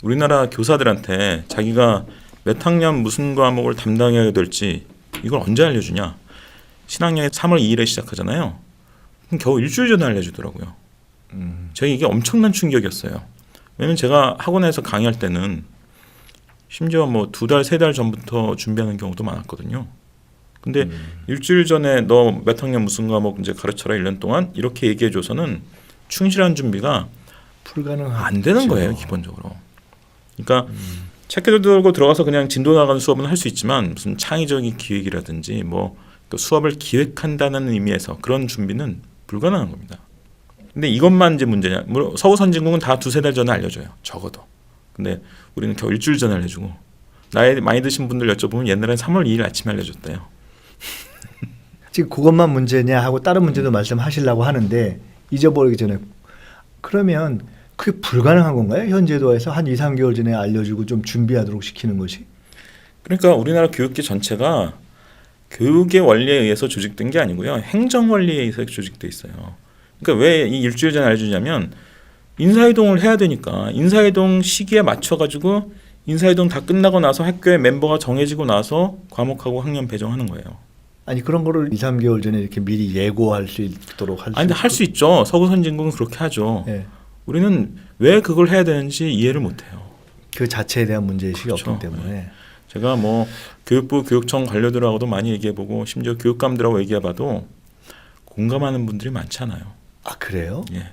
Speaker 1: 우리나라 교사들한테 자기가 몇 학년 무슨 과목을 담당해야 될지 이걸 언제 알려주냐. 신학년이 3월 2일에 시작하잖아요. 그럼 겨우 일주일 전에 알려주더라고요. 제가 이게 엄청난 충격이었어요. 왜냐면 제가 학원에서 강의할 때는 심지어 뭐 2달, 3달 전부터 준비하는 경우도 많았거든요. 근데 일주일 전에 너 몇 학년 무슨 과목 이제 가르쳐라 1년 동안 이렇게 얘기해줘서는 충실한 준비가 안 되는 거예요, 기본적으로. 그러니까 책도 들고 들어가서 그냥 진도 나가는 수업은 할 수 있지만 무슨 창의적인 기획이라든지 뭐 그 수업을 기획한다는 의미에서 그런 준비는 불가능한 겁니다. 근데 이것만 이제 문제냐? 물론 서구 선진국은 다 2-3달 전에 알려줘요, 적어도. 근데 우리는 겨우 일주일 전에 알려주고 나이 많이 드신 분들 여쭤보면 옛날엔 3월 2일 아침에 알려줬대요.
Speaker 2: 지금 그것만 문제냐 하고 다른 문제도 말씀하시려고 하는데 잊어버리기 전에 그러면 그게 불가능한 건가요? 현 제도에서 한 2-3개월 전에 알려주고 좀 준비하도록 시키는 것이?
Speaker 1: 그러니까 우리나라 교육계 전체가 교육의 원리에 의해서 조직된 게 아니고요. 행정 원리에 의해서 조직돼 있어요. 그러니까 왜 이 일주일 전에 알려주냐면 인사이동을 해야 되니까 인사이동 시기에 맞춰가지고 인사이동 다 끝나고 나서 학교의 멤버가 정해지고 나서 과목하고 학년 배정하는 거예요.
Speaker 2: 아니 그런 거를 2-3개월 전에 이렇게 미리 예고할 수 있도록 할 수.
Speaker 1: 아니 근데 할 수 있죠. 서구 선진국은 그렇게 하죠.
Speaker 2: 네.
Speaker 1: 우리는 왜 그걸 해야 되는지 이해를 못해요.
Speaker 2: 그 자체에 대한 문제의식이
Speaker 1: 그렇죠.
Speaker 2: 없기 때문에.
Speaker 1: 제가 뭐 교육부 교육청 관료들하고도 많이 얘기해보고 심지어 교육감들하고 얘기해봐도 공감하는 분들이 많지 않아요.
Speaker 2: 아 그래요?
Speaker 1: 예.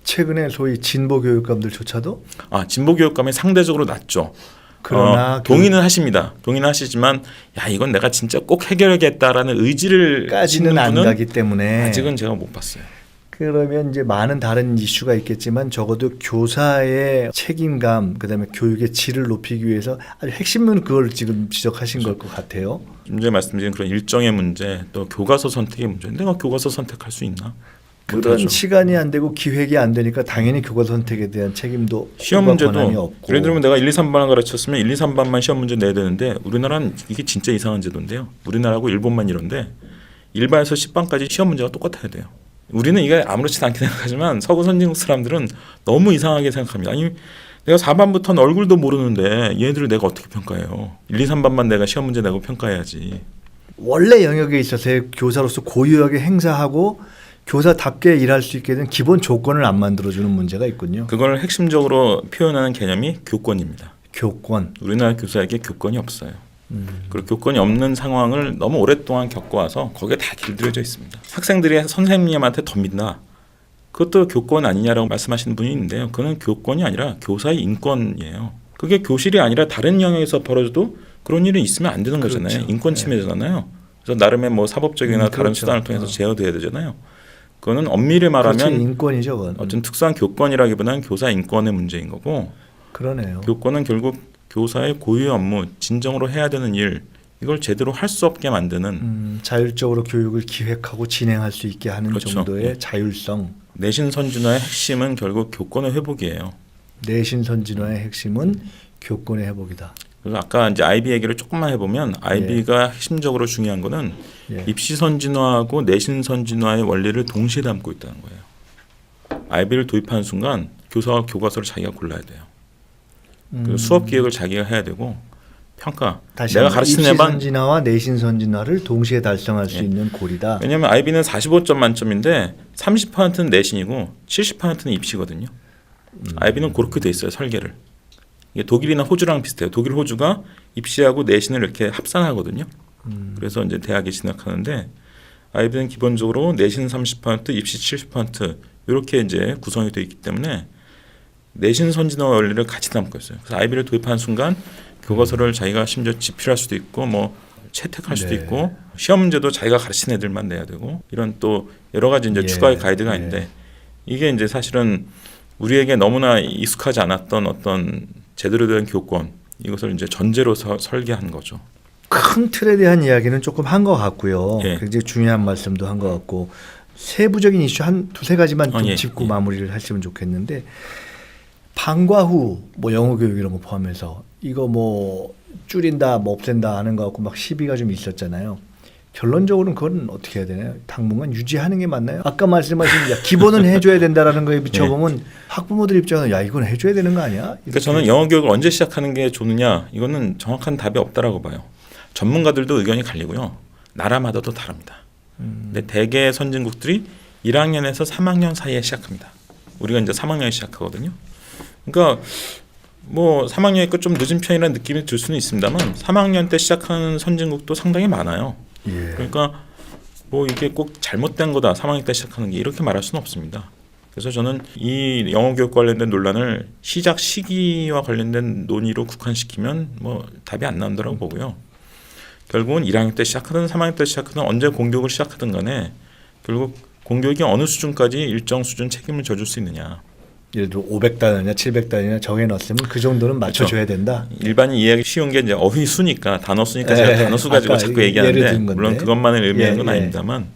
Speaker 2: 최근에 소위 진보 교육감들조차도
Speaker 1: 진보 교육감이 상대적으로 낮죠.
Speaker 2: 그러나
Speaker 1: 동의는 하십니다. 동의는 하시지만 야 이건 내가 진짜 꼭 해결하겠다라는 의지를
Speaker 2: 까지는 안 가기 때문에
Speaker 1: 아직은 제가 못 봤어요.
Speaker 2: 그러면 이제 많은 다른 이슈가 있겠지만 적어도 교사의 책임감 그다음에 교육의 질을 높이기 위해서 아주 핵심은 그걸 지금 지적하신 걸 것 같아요.
Speaker 1: 이제 말씀드린 그런 일정의 문제 또 교과서 선택의 문제. 내가 교과서 선택할 수 있나?
Speaker 2: 그런
Speaker 1: 못하죠.
Speaker 2: 시간이 안 되고 기획이 안 되니까 당연히 교과서 선택에 대한 책임도
Speaker 1: 시험 문제도
Speaker 2: 권한이 없고.
Speaker 1: 예를 들면 내가 1, 2, 3반을 가르쳤으면 1, 2, 3반만 시험 문제 내야 되는데 우리나라는 이게 진짜 이상한 제도인데요. 우리나라하고 일본만 이런데 1반에서 10반까지 시험 문제가 똑같아야 돼요. 우리는 이게 아무렇지도 않게 생각하지만 서구 선진국 사람들은 너무 이상하게 생각합니다. 아니 내가 4반부터는 얼굴도 모르는데 얘네들을 내가 어떻게 평가해요. 1, 2, 3반만 내가 시험 문제 내고 평가해야지.
Speaker 2: 원래 영역에 있어서의 교사로서 고유하게 행사하고 교사답게 일할 수 있게 된 기본 조건을 안 만들어주는 문제가 있군요.
Speaker 1: 그걸 핵심적으로 표현하는 개념이 교권입니다.
Speaker 2: 교권.
Speaker 1: 우리나라 교사에게 교권이 없어요. 그리고 교권이 없는 상황을 너무 오랫동안 겪어와서 거기에 다 길들여져 있습니다. 학생들이 선생님한테 덤빈다. 그것도 교권 아니냐라고 말씀하시는 분이 있는데요. 그건 교권이 아니라 교사의 인권이에요. 그게 교실이 아니라 다른 영역에서 벌어져도 그런 일은 있으면 안 되는
Speaker 2: 그렇죠.
Speaker 1: 거잖아요. 인권 침해잖아요. 그래서 나름의 뭐 사법적이나 다른
Speaker 2: 그렇죠.
Speaker 1: 수단을 통해서 제어돼야 되잖아요. 그거는 엄밀히 말하면
Speaker 2: 그렇죠. 인권이죠. 그건.
Speaker 1: 어떤 특수한 교권이라기보다는 교사 인권의 문제인 거고
Speaker 2: 그러네요.
Speaker 1: 교권은 결국 교사의 고유의 업무, 진정으로 해야 되는 일 이걸 제대로 할 수 없게 만드는
Speaker 2: 자율적으로 교육을 기획하고 진행할 수 있게 하는
Speaker 1: 그렇죠.
Speaker 2: 정도의 자율성.
Speaker 1: 내신 선진화의 핵심은 결국 교권의 회복이에요.
Speaker 2: 내신 선진화의 핵심은 교권의 회복이다.
Speaker 1: 그래서 아까 이제 IB 얘기를 조금만 해보면 IB가 핵심적으로 중요한 거는 입시 선진화하고 내신 선진화의 원리를 동시에 담고 있다는 거예요. IB를 도입하는 순간 교사와 교과서를 자기가 골라야 돼요. 그리고 수업 기획을 자기가 해야 되고 평가 내가 가르치는
Speaker 2: 입시
Speaker 1: 애만
Speaker 2: 선진화와 내신 선진화를 동시에 달성할 수 있는 고리다.
Speaker 1: 왜냐하면 IB는 45점 만점인데 30%는 내신이고 70%는 입시거든요. IB는 그렇게 돼 있어요. 설계를. 이게 독일이나 호주랑 비슷해요. 독일, 호주가 입시하고 내신을 이렇게 합산하거든요. 그래서 이제 대학에 진학하는데 IB는 기본적으로 내신 30%, 입시 70% 이렇게 이제 구성이 되어 있기 때문에 내신 선진화 원리를 같이 담고 있어요. 그래서 IB를 도입하는 순간 교과서를 자기가 심지어 집필할 수도 있고 뭐 채택할 수도 있고 시험 문제도 자기가 가르친 애들만 내야 되고 이런 또 여러 가지 이제 추가의 가이드가 있는데 이게 이제 사실은 우리에게 너무나 익숙하지 않았던 어떤 제대로 된 교권 이것을 이제 전제로 설계한 거죠.
Speaker 2: 큰 틀에 대한 이야기는 조금 한 것 같고요. 굉장히 중요한 말씀도 한 것 같고 세부적인 이슈 한 두세 가지만 좀 짚고 마무리를 하시면 좋겠는데 방과 후 뭐 영어 교육 이런 거 포함해서 이거 뭐 줄인다 뭐 없앤다 하는 거 갖고 막 시비가 좀 있었잖아요. 결론적으로는 그건 어떻게 해야 되나요? 당분간 유지하는 게 맞나요? 아까 말씀하신 야, 기본은 해줘야 된다라는 거에 비춰보면 학부모들 입장은 야 이건 해줘야 되는 거 아니야?
Speaker 1: 그러니까 저는 영어 교육을 언제 시작하는 게 좋느냐 이거는 정확한 답이 없다라고 봐요. 전문가들도 의견이 갈리고요. 나라마다도 다릅니다. 근데 대개 선진국들이 1학년에서 3학년 사이에 시작합니다. 우리가 이제 3학년에 시작하거든요. 그러니까 뭐 3학년이니까 좀 늦은 편이라는 느낌이 들 수는 있습니다만 3학년 때 시작하는 선진국도 상당히 많아요. 그러니까 뭐 이게 꼭 잘못된 거다 3학년 때 시작하는 게 이렇게 말할 수는 없습니다. 그래서 저는 이 영어 교육 관련된 논란을 시작 시기와 관련된 논의로 국한시키면 뭐 답이 안 나온다고 보고요. 결국은 1학년 때 시작하든 3학년 때 시작하든 언제 공교육을 시작하든 간에 결국 공교육이 어느 수준까지 일정 수준 책임을 져줄 수 있느냐.
Speaker 2: 예를 들어 500단이나 700단이나 정해놨으면 그 정도는 맞춰줘야 된다.
Speaker 1: 일반인 이해하기 쉬운 게 이제 어휘 수니까 단어 수니까 제가 단어 수 가지고 자꾸 얘기하는데 물론 그것만을 의미하는 건 아닙니다만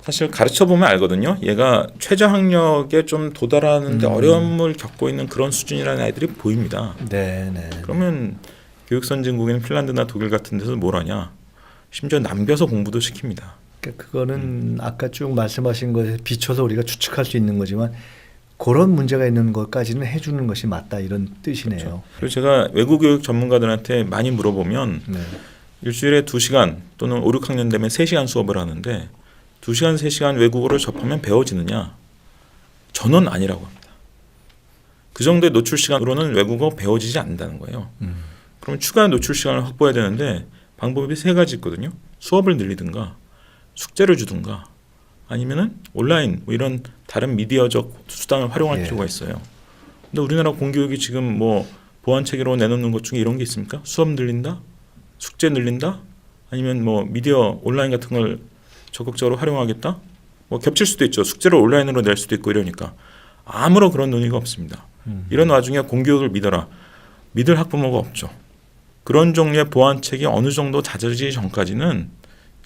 Speaker 1: 사실 가르쳐 보면 알거든요. 얘가 최저 학력에 좀 도달하는데 어려움을 겪고 있는 그런 수준이라는 아이들이 보입니다. 그러면 교육 선진국인 핀란드나 독일 같은 데서 뭘 하냐? 심지어 남겨서 공부도 시킵니다.
Speaker 2: 그러니까 그거는 아까 쭉 말씀하신 것에 비춰서 우리가 추측할 수 있는 거지만 그런 문제가 있는 것까지는 해주는 것이 맞다 이런 뜻이네요.
Speaker 1: 그렇죠. 그리고 제가 외국 교육 전문가들한테 많이 물어보면 일주일에 2시간 또는 5, 6학년 되면 3시간 수업을 하는데 2시간, 3시간 외국어를 접하면 배워지느냐? 저는 아니라고 합니다. 그 정도의 노출 시간으로는 외국어 배워지지 않는다는 거예요. 그러면 추가 노출 시간을 확보해야 되는데 방법이 3가지 있거든요. 수업을 늘리든가 숙제를 주든가 아니면은 온라인 뭐 이런 다른 미디어적 수단을 활용할 필요가 있어요. 근데 우리나라 공교육이 지금 뭐 보안 체계로 내놓는 것 중에 이런 게 있습니까? 수업 늘린다? 숙제 늘린다? 아니면 뭐 미디어 온라인 같은 걸 적극적으로 활용하겠다? 뭐 겹칠 수도 있죠. 숙제를 온라인으로 낼 수도 있고 이러니까 아무런 그런 논의가 없습니다. 이런 와중에 공교육을 믿어라. 믿을 학부모가 없죠. 그런 종류의 보완책이 어느 정도 다져지기 전까지는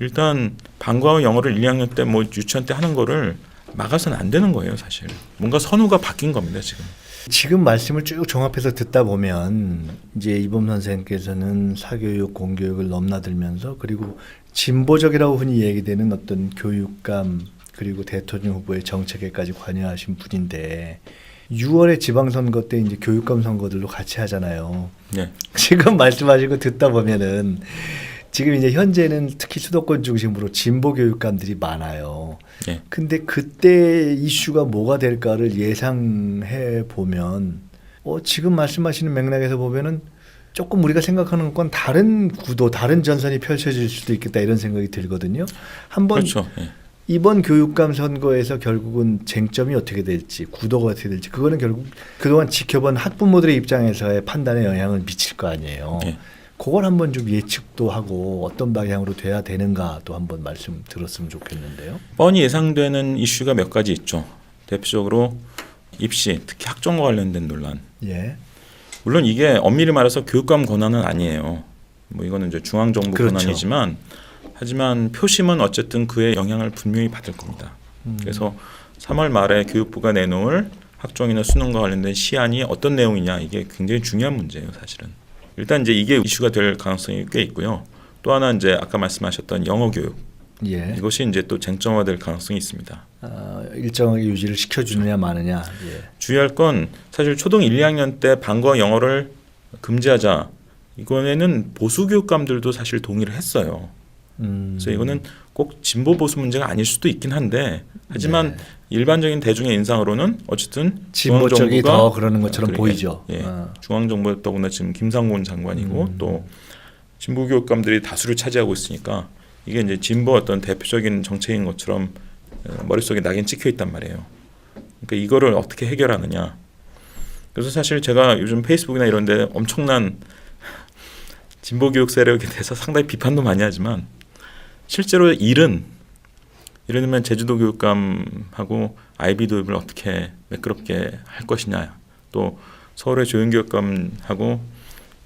Speaker 1: 일단 방과 후 영어를 1학년 때 뭐 유치원 때 하는 거를 막아서는 안 되는 거예요, 사실. 뭔가 선후가 바뀐 겁니다, 지금.
Speaker 2: 지금 말씀을 쭉 종합해서 듣다 보면 이제 이범 선생님께서는 사교육, 공교육을 넘나들면서 그리고 진보적이라고 흔히 얘기되는 어떤 교육감 그리고 대통령 후보의 정책에까지 관여하신 분인데 6월에 지방선거 때 이제 교육감 선거들도 같이 하잖아요. 지금 말씀하신 거 듣다 보면은 지금 이제 현재는 특히 수도권 중심으로 진보 교육감들이 많아요. 근데 그때 이슈가 뭐가 될까를 예상해 보면 지금 말씀하시는 맥락에서 보면은 조금 우리가 생각하는 건 다른 구도, 다른 전선이 펼쳐질 수도 있겠다 이런 생각이 들거든요. 한번 이번 교육감 선거에서 결국은 쟁점이 어떻게 될지, 구도가 어떻게 될지 그거는 결국 그동안 지켜본 학부모들의 입장에서의 판단에 영향을 미칠 거 아니에요. 그걸 한번 좀 예측도 하고 어떤 방향으로 돼야 되는가도 한번 말씀 들었으면 좋겠는데요.
Speaker 1: 뻔히 예상되는 이슈가 몇 가지 있죠. 대표적으로 입시, 특히 학종과 관련된 논란. 물론 이게 엄밀히 말해서 교육감 권한은 아니에요. 뭐 이거는 이제 중앙정부 권한이지만 하지만 표심은 어쨌든 그의 영향을 분명히 받을 겁니다. 그래서 3월 말에 교육부가 내놓을 학종이나 수능과 관련된 시안이 어떤 내용이냐 이게 굉장히 중요한 문제예요, 사실은. 일단 이제 이게 이슈가 될 가능성이 꽤 있고요. 또 하나 이제 아까 말씀하셨던 영어 교육
Speaker 2: 예.
Speaker 1: 이것이 이제 또 쟁점화될 가능성이 있습니다.
Speaker 2: 일정하게 유지를 시켜주느냐 마느냐. 예.
Speaker 1: 주의할 건 사실 초등 1, 2학년 때 반과 영어를 금지하자 이거에는 보수 교육감들도 사실 동의를 했어요. 그래서 이거는 꼭 진보 보수 문제가 아닐 수도 있긴 한데 하지만
Speaker 2: 네.
Speaker 1: 일반적인 대중의 인상으로는 어쨌든
Speaker 2: 진보 쪽이 더 그러는 것처럼
Speaker 1: 그러니까,
Speaker 2: 보이죠.
Speaker 1: 예, 중앙정부에 더구나 지금 김상곤 장관이고 또 진보 교육감들이 다수를 차지하고 있으니까 이게 이제 진보 어떤 대표적인 정책인 것처럼 머릿속에 낙인 찍혀 있단 말이에요. 그러니까 이거를 어떻게 해결하느냐. 그래서 사실 제가 요즘 페이스북이나 이런 데 엄청난 진보 교육 세력에 대해서 상당히 비판도 많이 하지만 실제로 일은 예를 들면 제주도 교육감하고 아이비 도입을 어떻게 매끄럽게 할 것이냐 또 서울의 조윤교육감하고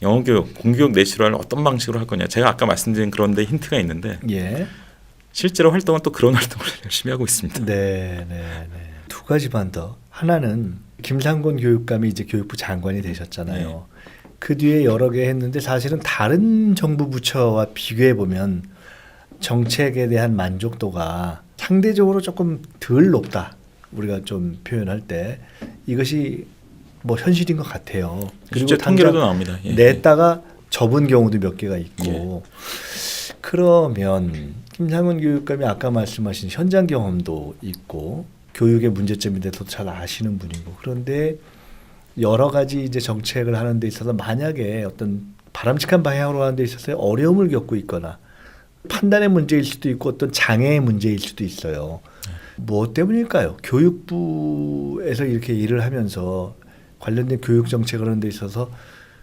Speaker 1: 영어교육, 공교육 내실화를 어떤 방식으로 할 거냐 제가 아까 말씀드린 그런 데 힌트가 있는데
Speaker 2: 예.
Speaker 1: 실제로 활동은 또 그런 활동을 열심히 하고 있습니다.
Speaker 2: 네. 두 가지만 더. 하나는 김상곤 교육감이 이제 교육부 장관이 되셨잖아요.
Speaker 1: 네.
Speaker 2: 그 뒤에 여러 개 했는데 사실은 다른 정부 부처와 비교해 보면 정책에 대한 만족도가 상대적으로 조금 덜 높다. 우리가 좀 표현할 때 이것이 뭐 현실인 것 같아요. 그리고
Speaker 1: 실제 통계로도 나옵니다. 예.
Speaker 2: 냈다가 접은 경우도 몇 개가 있고 그러면 김상훈 교육감이 아까 말씀하신 현장 경험도 있고 교육의 문제점에 대해서 잘 아시는 분이고 그런데 여러 가지 이제 정책을 하는 데 있어서 만약에 어떤 바람직한 방향으로 하는 데 있어서 어려움을 겪고 있거나 판단의 문제일 수도 있고 어떤 장애의 문제일 수도 있어요. 무엇 때문일까요? 교육부에서 이렇게 일을 하면서 관련된 교육 정책을 하는 데 있어서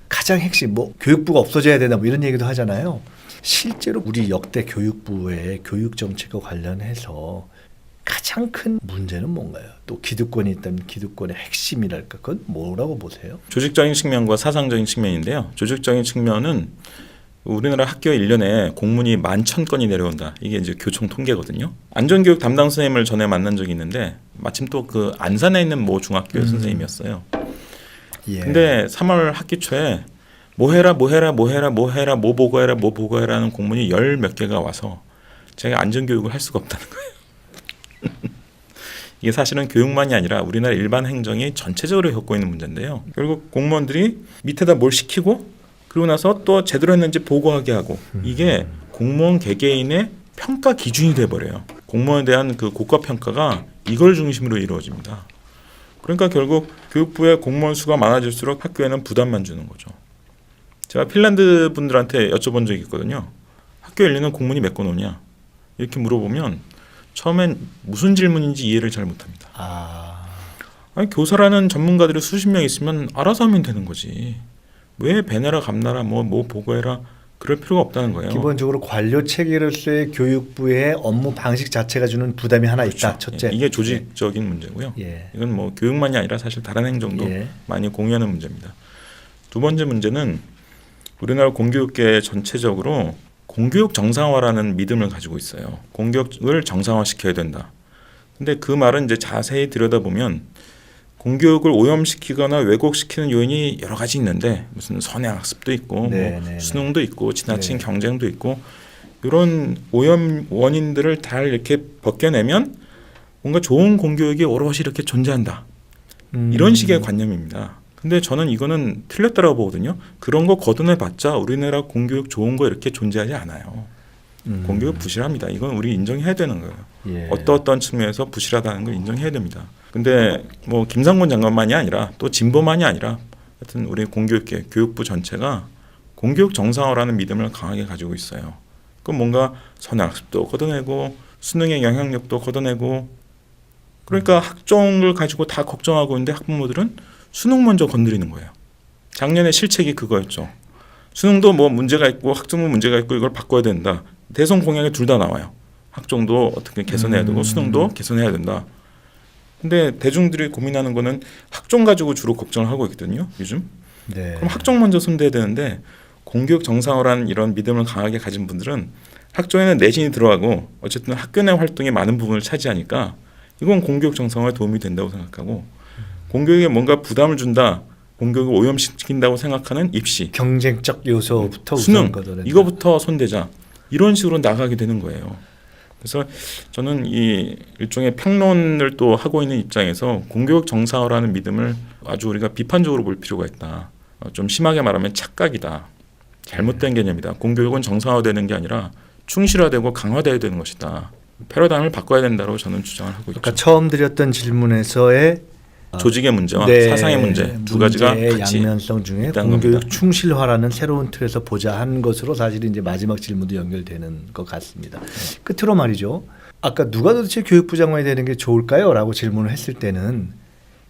Speaker 2: 가장 핵심 뭐 교육부가 없어져야 되나 뭐 이런 얘기도 하잖아요. 실제로 우리 역대 교육부의 교육 정책과 관련해서 가장 큰 문제는 뭔가요? 또 기득권이 있다면 기득권의 핵심이랄까 그건 뭐라고 보세요?
Speaker 1: 조직적인 측면과 사상적인 측면인데요. 조직적인 측면은 우리나라 학교 1년에 공문이 11,000건이 내려온다. 이게 이제 교총 통계거든요. 안전교육 담당 선생님을 전에 만난 적이 있는데 마침 또 그 안산에 있는 모 중학교 선생님이었어요.
Speaker 2: 예.
Speaker 1: 근데 3월 학기 초에 뭐 해라 뭐 보고해라는 공문이 10몇 개가 와서 제가 안전교육을 할 수가 없다는 거예요. 이게 사실은 교육만이 아니라 우리나라 일반 행정이 전체적으로 겪고 있는 문제인데요. 결국 공무원들이 밑에다 뭘 시키고 그러고 나서 또 제대로 했는지 보고하게 하고 이게 공무원 개개인의 평가 기준이 돼버려요. 공무원에 대한 그 고가 평가가 이걸 중심으로 이루어집니다. 그러니까 결국 교육부의 공무원 수가 많아질수록 학교에는 부담만 주는 거죠. 제가 핀란드 분들한테 여쭤본 적이 있거든요. 학교 1년은 공문이 몇 건 오냐 이렇게 물어보면 처음엔 무슨 질문인지 이해를 잘 못합니다. 아니 교사라는 전문가들이 수십 명 있으면 알아서 하면 되는 거지. 왜 배내라 감나라 뭐 보고해라 그럴 필요가 없다는 거예요.
Speaker 2: 기본적으로 관료 체계로서의 교육부의 업무 방식 자체가 주는 부담이 하나 있다. 첫째.
Speaker 1: 이게 조직적인 문제고요.
Speaker 2: 예.
Speaker 1: 이건 뭐 교육만이 아니라 사실 다른 행정도 많이 공유하는 문제입니다. 두 번째 문제는 우리나라 공교육계 전체적으로 공교육 정상화라는 믿음을 가지고 있어요. 공교육을 정상화시켜야 된다. 근데 그 말은 이제 자세히 들여다보면 공교육을 오염시키거나 왜곡시키는 요인이 여러 가지 있는데 무슨 선행학습도 있고 뭐 수능도 있고 지나친 경쟁도 있고 이런 오염 원인들을 다 이렇게 벗겨내면 뭔가 좋은 공교육이 오롯이 이렇게 존재한다. 이런 식의 관념입니다. 근데 저는 이거는 틀렸다고 보거든요. 그런 거 걷어내봤자 우리나라 공교육 좋은 거 이렇게 존재하지 않아요. 공교육 부실합니다. 이건 우리 인정해야 되는 거예요.
Speaker 2: 예.
Speaker 1: 어떤 측면에서 부실하다는 걸 인정해야 됩니다. 근데 뭐 김상곤 장관만이 아니라 또 진보만이 아니라 하여튼 우리 공교육계 교육부 전체가 공교육 정상화라는 믿음을 강하게 가지고 있어요. 그럼 뭔가 선행학습도 걷어내고 수능의 영향력도 걷어내고 그러니까 학종을 가지고 다 걱정하고 있는데 학부모들은 수능 먼저 건드리는 거예요. 작년에 실책이 그거였죠. 수능도 뭐 문제가 있고 학점도 문제가 있고 이걸 바꿔야 된다. 대선 공약에 둘 다 나와요. 학종도 어떻게 개선해야 되고 수능도 개선해야 된다. 근데 대중들이 고민하는 거는 학종 가지고 주로 걱정을 하고 있거든요. 요즘.
Speaker 2: 네.
Speaker 1: 그럼 학종 먼저 손대야 되는데 공교육 정상화라는 이런 믿음을 강하게 가진 분들은 학종에는 내신이 들어가고 어쨌든 학교 내 활동이 많은 부분을 차지하니까 이건 공교육 정상화에 도움이 된다고 생각하고 공교육에 뭔가 부담을 준다. 공교육을 오염시킨다고 생각하는 입시,
Speaker 2: 경쟁적 요소부터
Speaker 1: 수능
Speaker 2: 우선 거둬낸다.
Speaker 1: 이거부터 손대자 이런 식으로 나가게 되는 거예요. 그래서 저는 이 일종의 평론을 또 하고 있는 입장에서 공교육 정상화라는 믿음을 아주 우리가 비판적으로 볼 필요가 있다. 좀 심하게 말하면 착각이다. 잘못된 개념이다. 공교육은 정상화되는 게 아니라 충실화되고 강화되어야 되는 것이다. 패러다임을 바꿔야 된다고 저는 주장을 하고 있죠.
Speaker 2: 그러니까 처음 드렸던 질문에서의
Speaker 1: 조직의 문제와
Speaker 2: 네,
Speaker 1: 사상의 문제 두 가지가
Speaker 2: 문제의
Speaker 1: 같이
Speaker 2: 양면성 중에
Speaker 1: 있다는
Speaker 2: 공교육
Speaker 1: 겁니다.
Speaker 2: 충실화라는 새로운 틀에서 보자 한 것으로 사실 이제 마지막 질문도 연결되는 것 같습니다. 끝으로 말이죠. 아까 누가 도대체 교육부 장관이 되는 게 좋을까요? 라고 질문을 했을 때는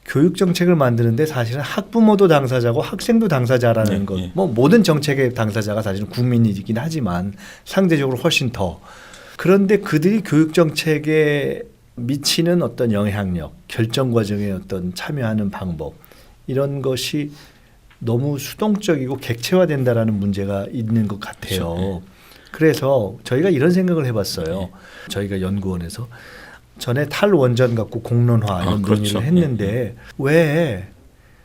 Speaker 2: 교육 정책을 만드는데 사실은 학부모도 당사자고 학생도 당사자라는
Speaker 1: 네,
Speaker 2: 것.
Speaker 1: 네.
Speaker 2: 뭐 모든 정책의 당사자가 사실은 국민이긴 하지만 상대적으로 훨씬 더. 그런데 그들이 교육 정책에 미치는 어떤 영향력, 결정 과정에 어떤 참여하는 방법 이런 것이 너무 수동적이고 객체화된다라는 문제가 있는 것 같아요.
Speaker 1: 그렇죠.
Speaker 2: 그래서 저희가 이런 생각을 해봤어요. 저희가 연구원에서 전에 탈원전 갖고 공론화 이런
Speaker 1: 그렇죠.
Speaker 2: 논의를 했는데 왜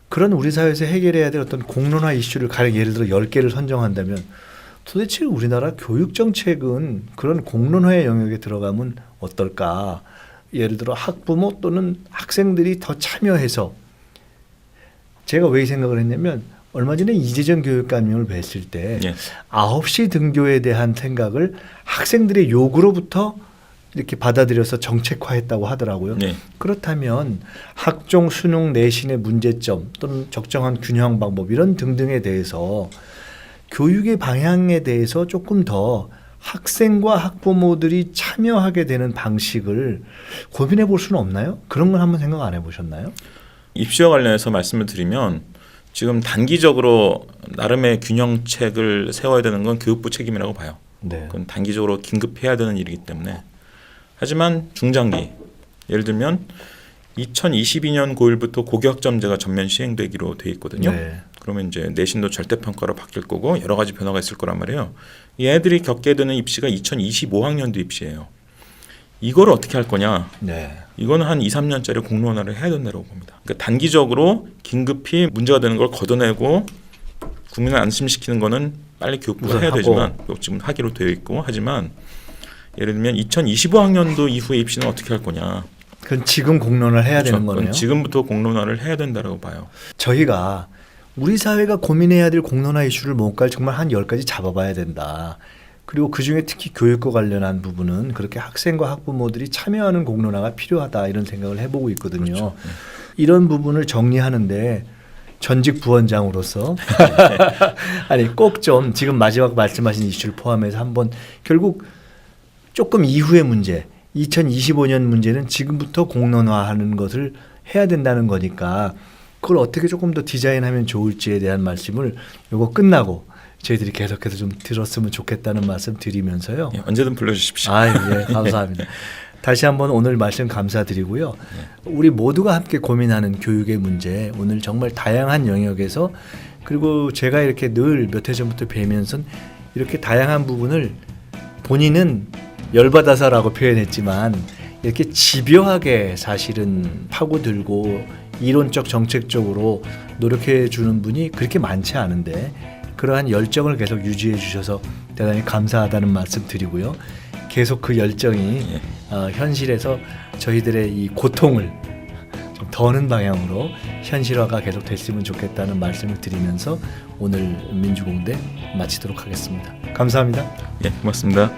Speaker 2: 그런 우리 사회에서 해결해야 될 어떤 공론화 이슈를 가령 예를 들어 10개를 선정한다면 도대체 우리나라 교육 정책은 그런 공론화의 영역에 들어가면 어떨까? 예를 들어 학부모 또는 학생들이 더 참여해서 제가 왜 이 생각을 했냐면 얼마 전에 이재정 교육감님을 뵀을 때
Speaker 1: 예.
Speaker 2: 9시 등교에 대한 생각을 학생들의 요구로부터 이렇게 받아들여서 정책화했다고 하더라고요.
Speaker 1: 네.
Speaker 2: 그렇다면 학종, 수능, 내신의 문제점 또는 적정한 균형 방법 이런 등등에 대해서 교육의 방향에 대해서 조금 더 학생과 학부모들이 참여하게 되는 방식을 고민해 볼 수는 없나요? 그런 건 한번 생각 안 해보셨나요?
Speaker 1: 입시와 관련해서 말씀을 드리면 지금 단기적으로 나름의 균형책을 세워야 되는 건 교육부 책임이라고 봐요.
Speaker 2: 네.
Speaker 1: 그건 단기적으로 긴급해야 되는 일이기 때문에. 하지만 중장기, 예를 들면 2022년 고1부터 고교학점제가 전면 시행되기로 돼 있거든요.
Speaker 2: 네.
Speaker 1: 그러면 이제 내신도 절대평가로 바뀔 거고 여러 가지 변화가 있을 거란 말이에요. 얘들이 겪게 되는 입시가 2025학년도 입시예요. 이걸 어떻게 할 거냐?
Speaker 2: 네.
Speaker 1: 이거는 한 2, 3년짜리 공론화를 해야 된다고 봅니다. 그러니까 단기적으로 긴급히 문제가 되는 걸 걷어내고 국민을 안심시키는 거는 빨리 교육부가
Speaker 2: 우선
Speaker 1: 해야
Speaker 2: 하고.
Speaker 1: 되지만 지금 하기로 되어 있고 하지만 예를 들면 2025학년도 이후의 입시는 어떻게 할 거냐?
Speaker 2: 그건 지금 공론을 해야
Speaker 1: 그렇죠.
Speaker 2: 되는 거네요.
Speaker 1: 그건 지금부터 공론화를 해야 된다고 봐요.
Speaker 2: 저희가 우리 사회가 고민해야 될 공론화 이슈를 뭔가 정말 한 10가지 잡아봐야 된다. 그리고 그중에 특히 교육과 관련한 부분은 그렇게 학생과 학부모들이 참여하는 공론화가 필요하다 이런 생각을 해보고 있거든요.
Speaker 1: 그렇죠.
Speaker 2: 이런 부분을 정리하는데 전직 부원장으로서 아니 꼭 좀 지금 마지막 말씀하신 이슈를 포함해서 한번 결국 조금 이후의 문제 2025년 문제는 지금부터 공론화하는 것을 해야 된다는 거니까 그걸 어떻게 조금 더 디자인하면 좋을지에 대한 말씀을 요거 끝나고 저희들이 계속해서 좀 들었으면 좋겠다는 말씀 드리면서요.
Speaker 1: 예, 언제든 불러주십시오.
Speaker 2: 예, 감사합니다. 다시 한번 오늘 말씀 감사드리고요. 우리 모두가 함께 고민하는 교육의 문제 오늘 정말 다양한 영역에서 그리고 제가 이렇게 늘 몇 해 전부터 뵈면서 이렇게 다양한 부분을 본인은 열받아서라고 표현했지만 이렇게 집요하게 사실은 파고들고 이론적 정책적으로 노력해 주는 분이 그렇게 많지 않은데 그러한 열정을 계속 유지해 주셔서 대단히 감사하다는 말씀 드리고요. 계속 그 열정이 현실에서 저희들의 이 고통을 좀 더는 방향으로 현실화가 계속 됐으면 좋겠다는 말씀을 드리면서 오늘 민주공대 마치도록 하겠습니다. 감사합니다.
Speaker 1: 예, 고맙습니다.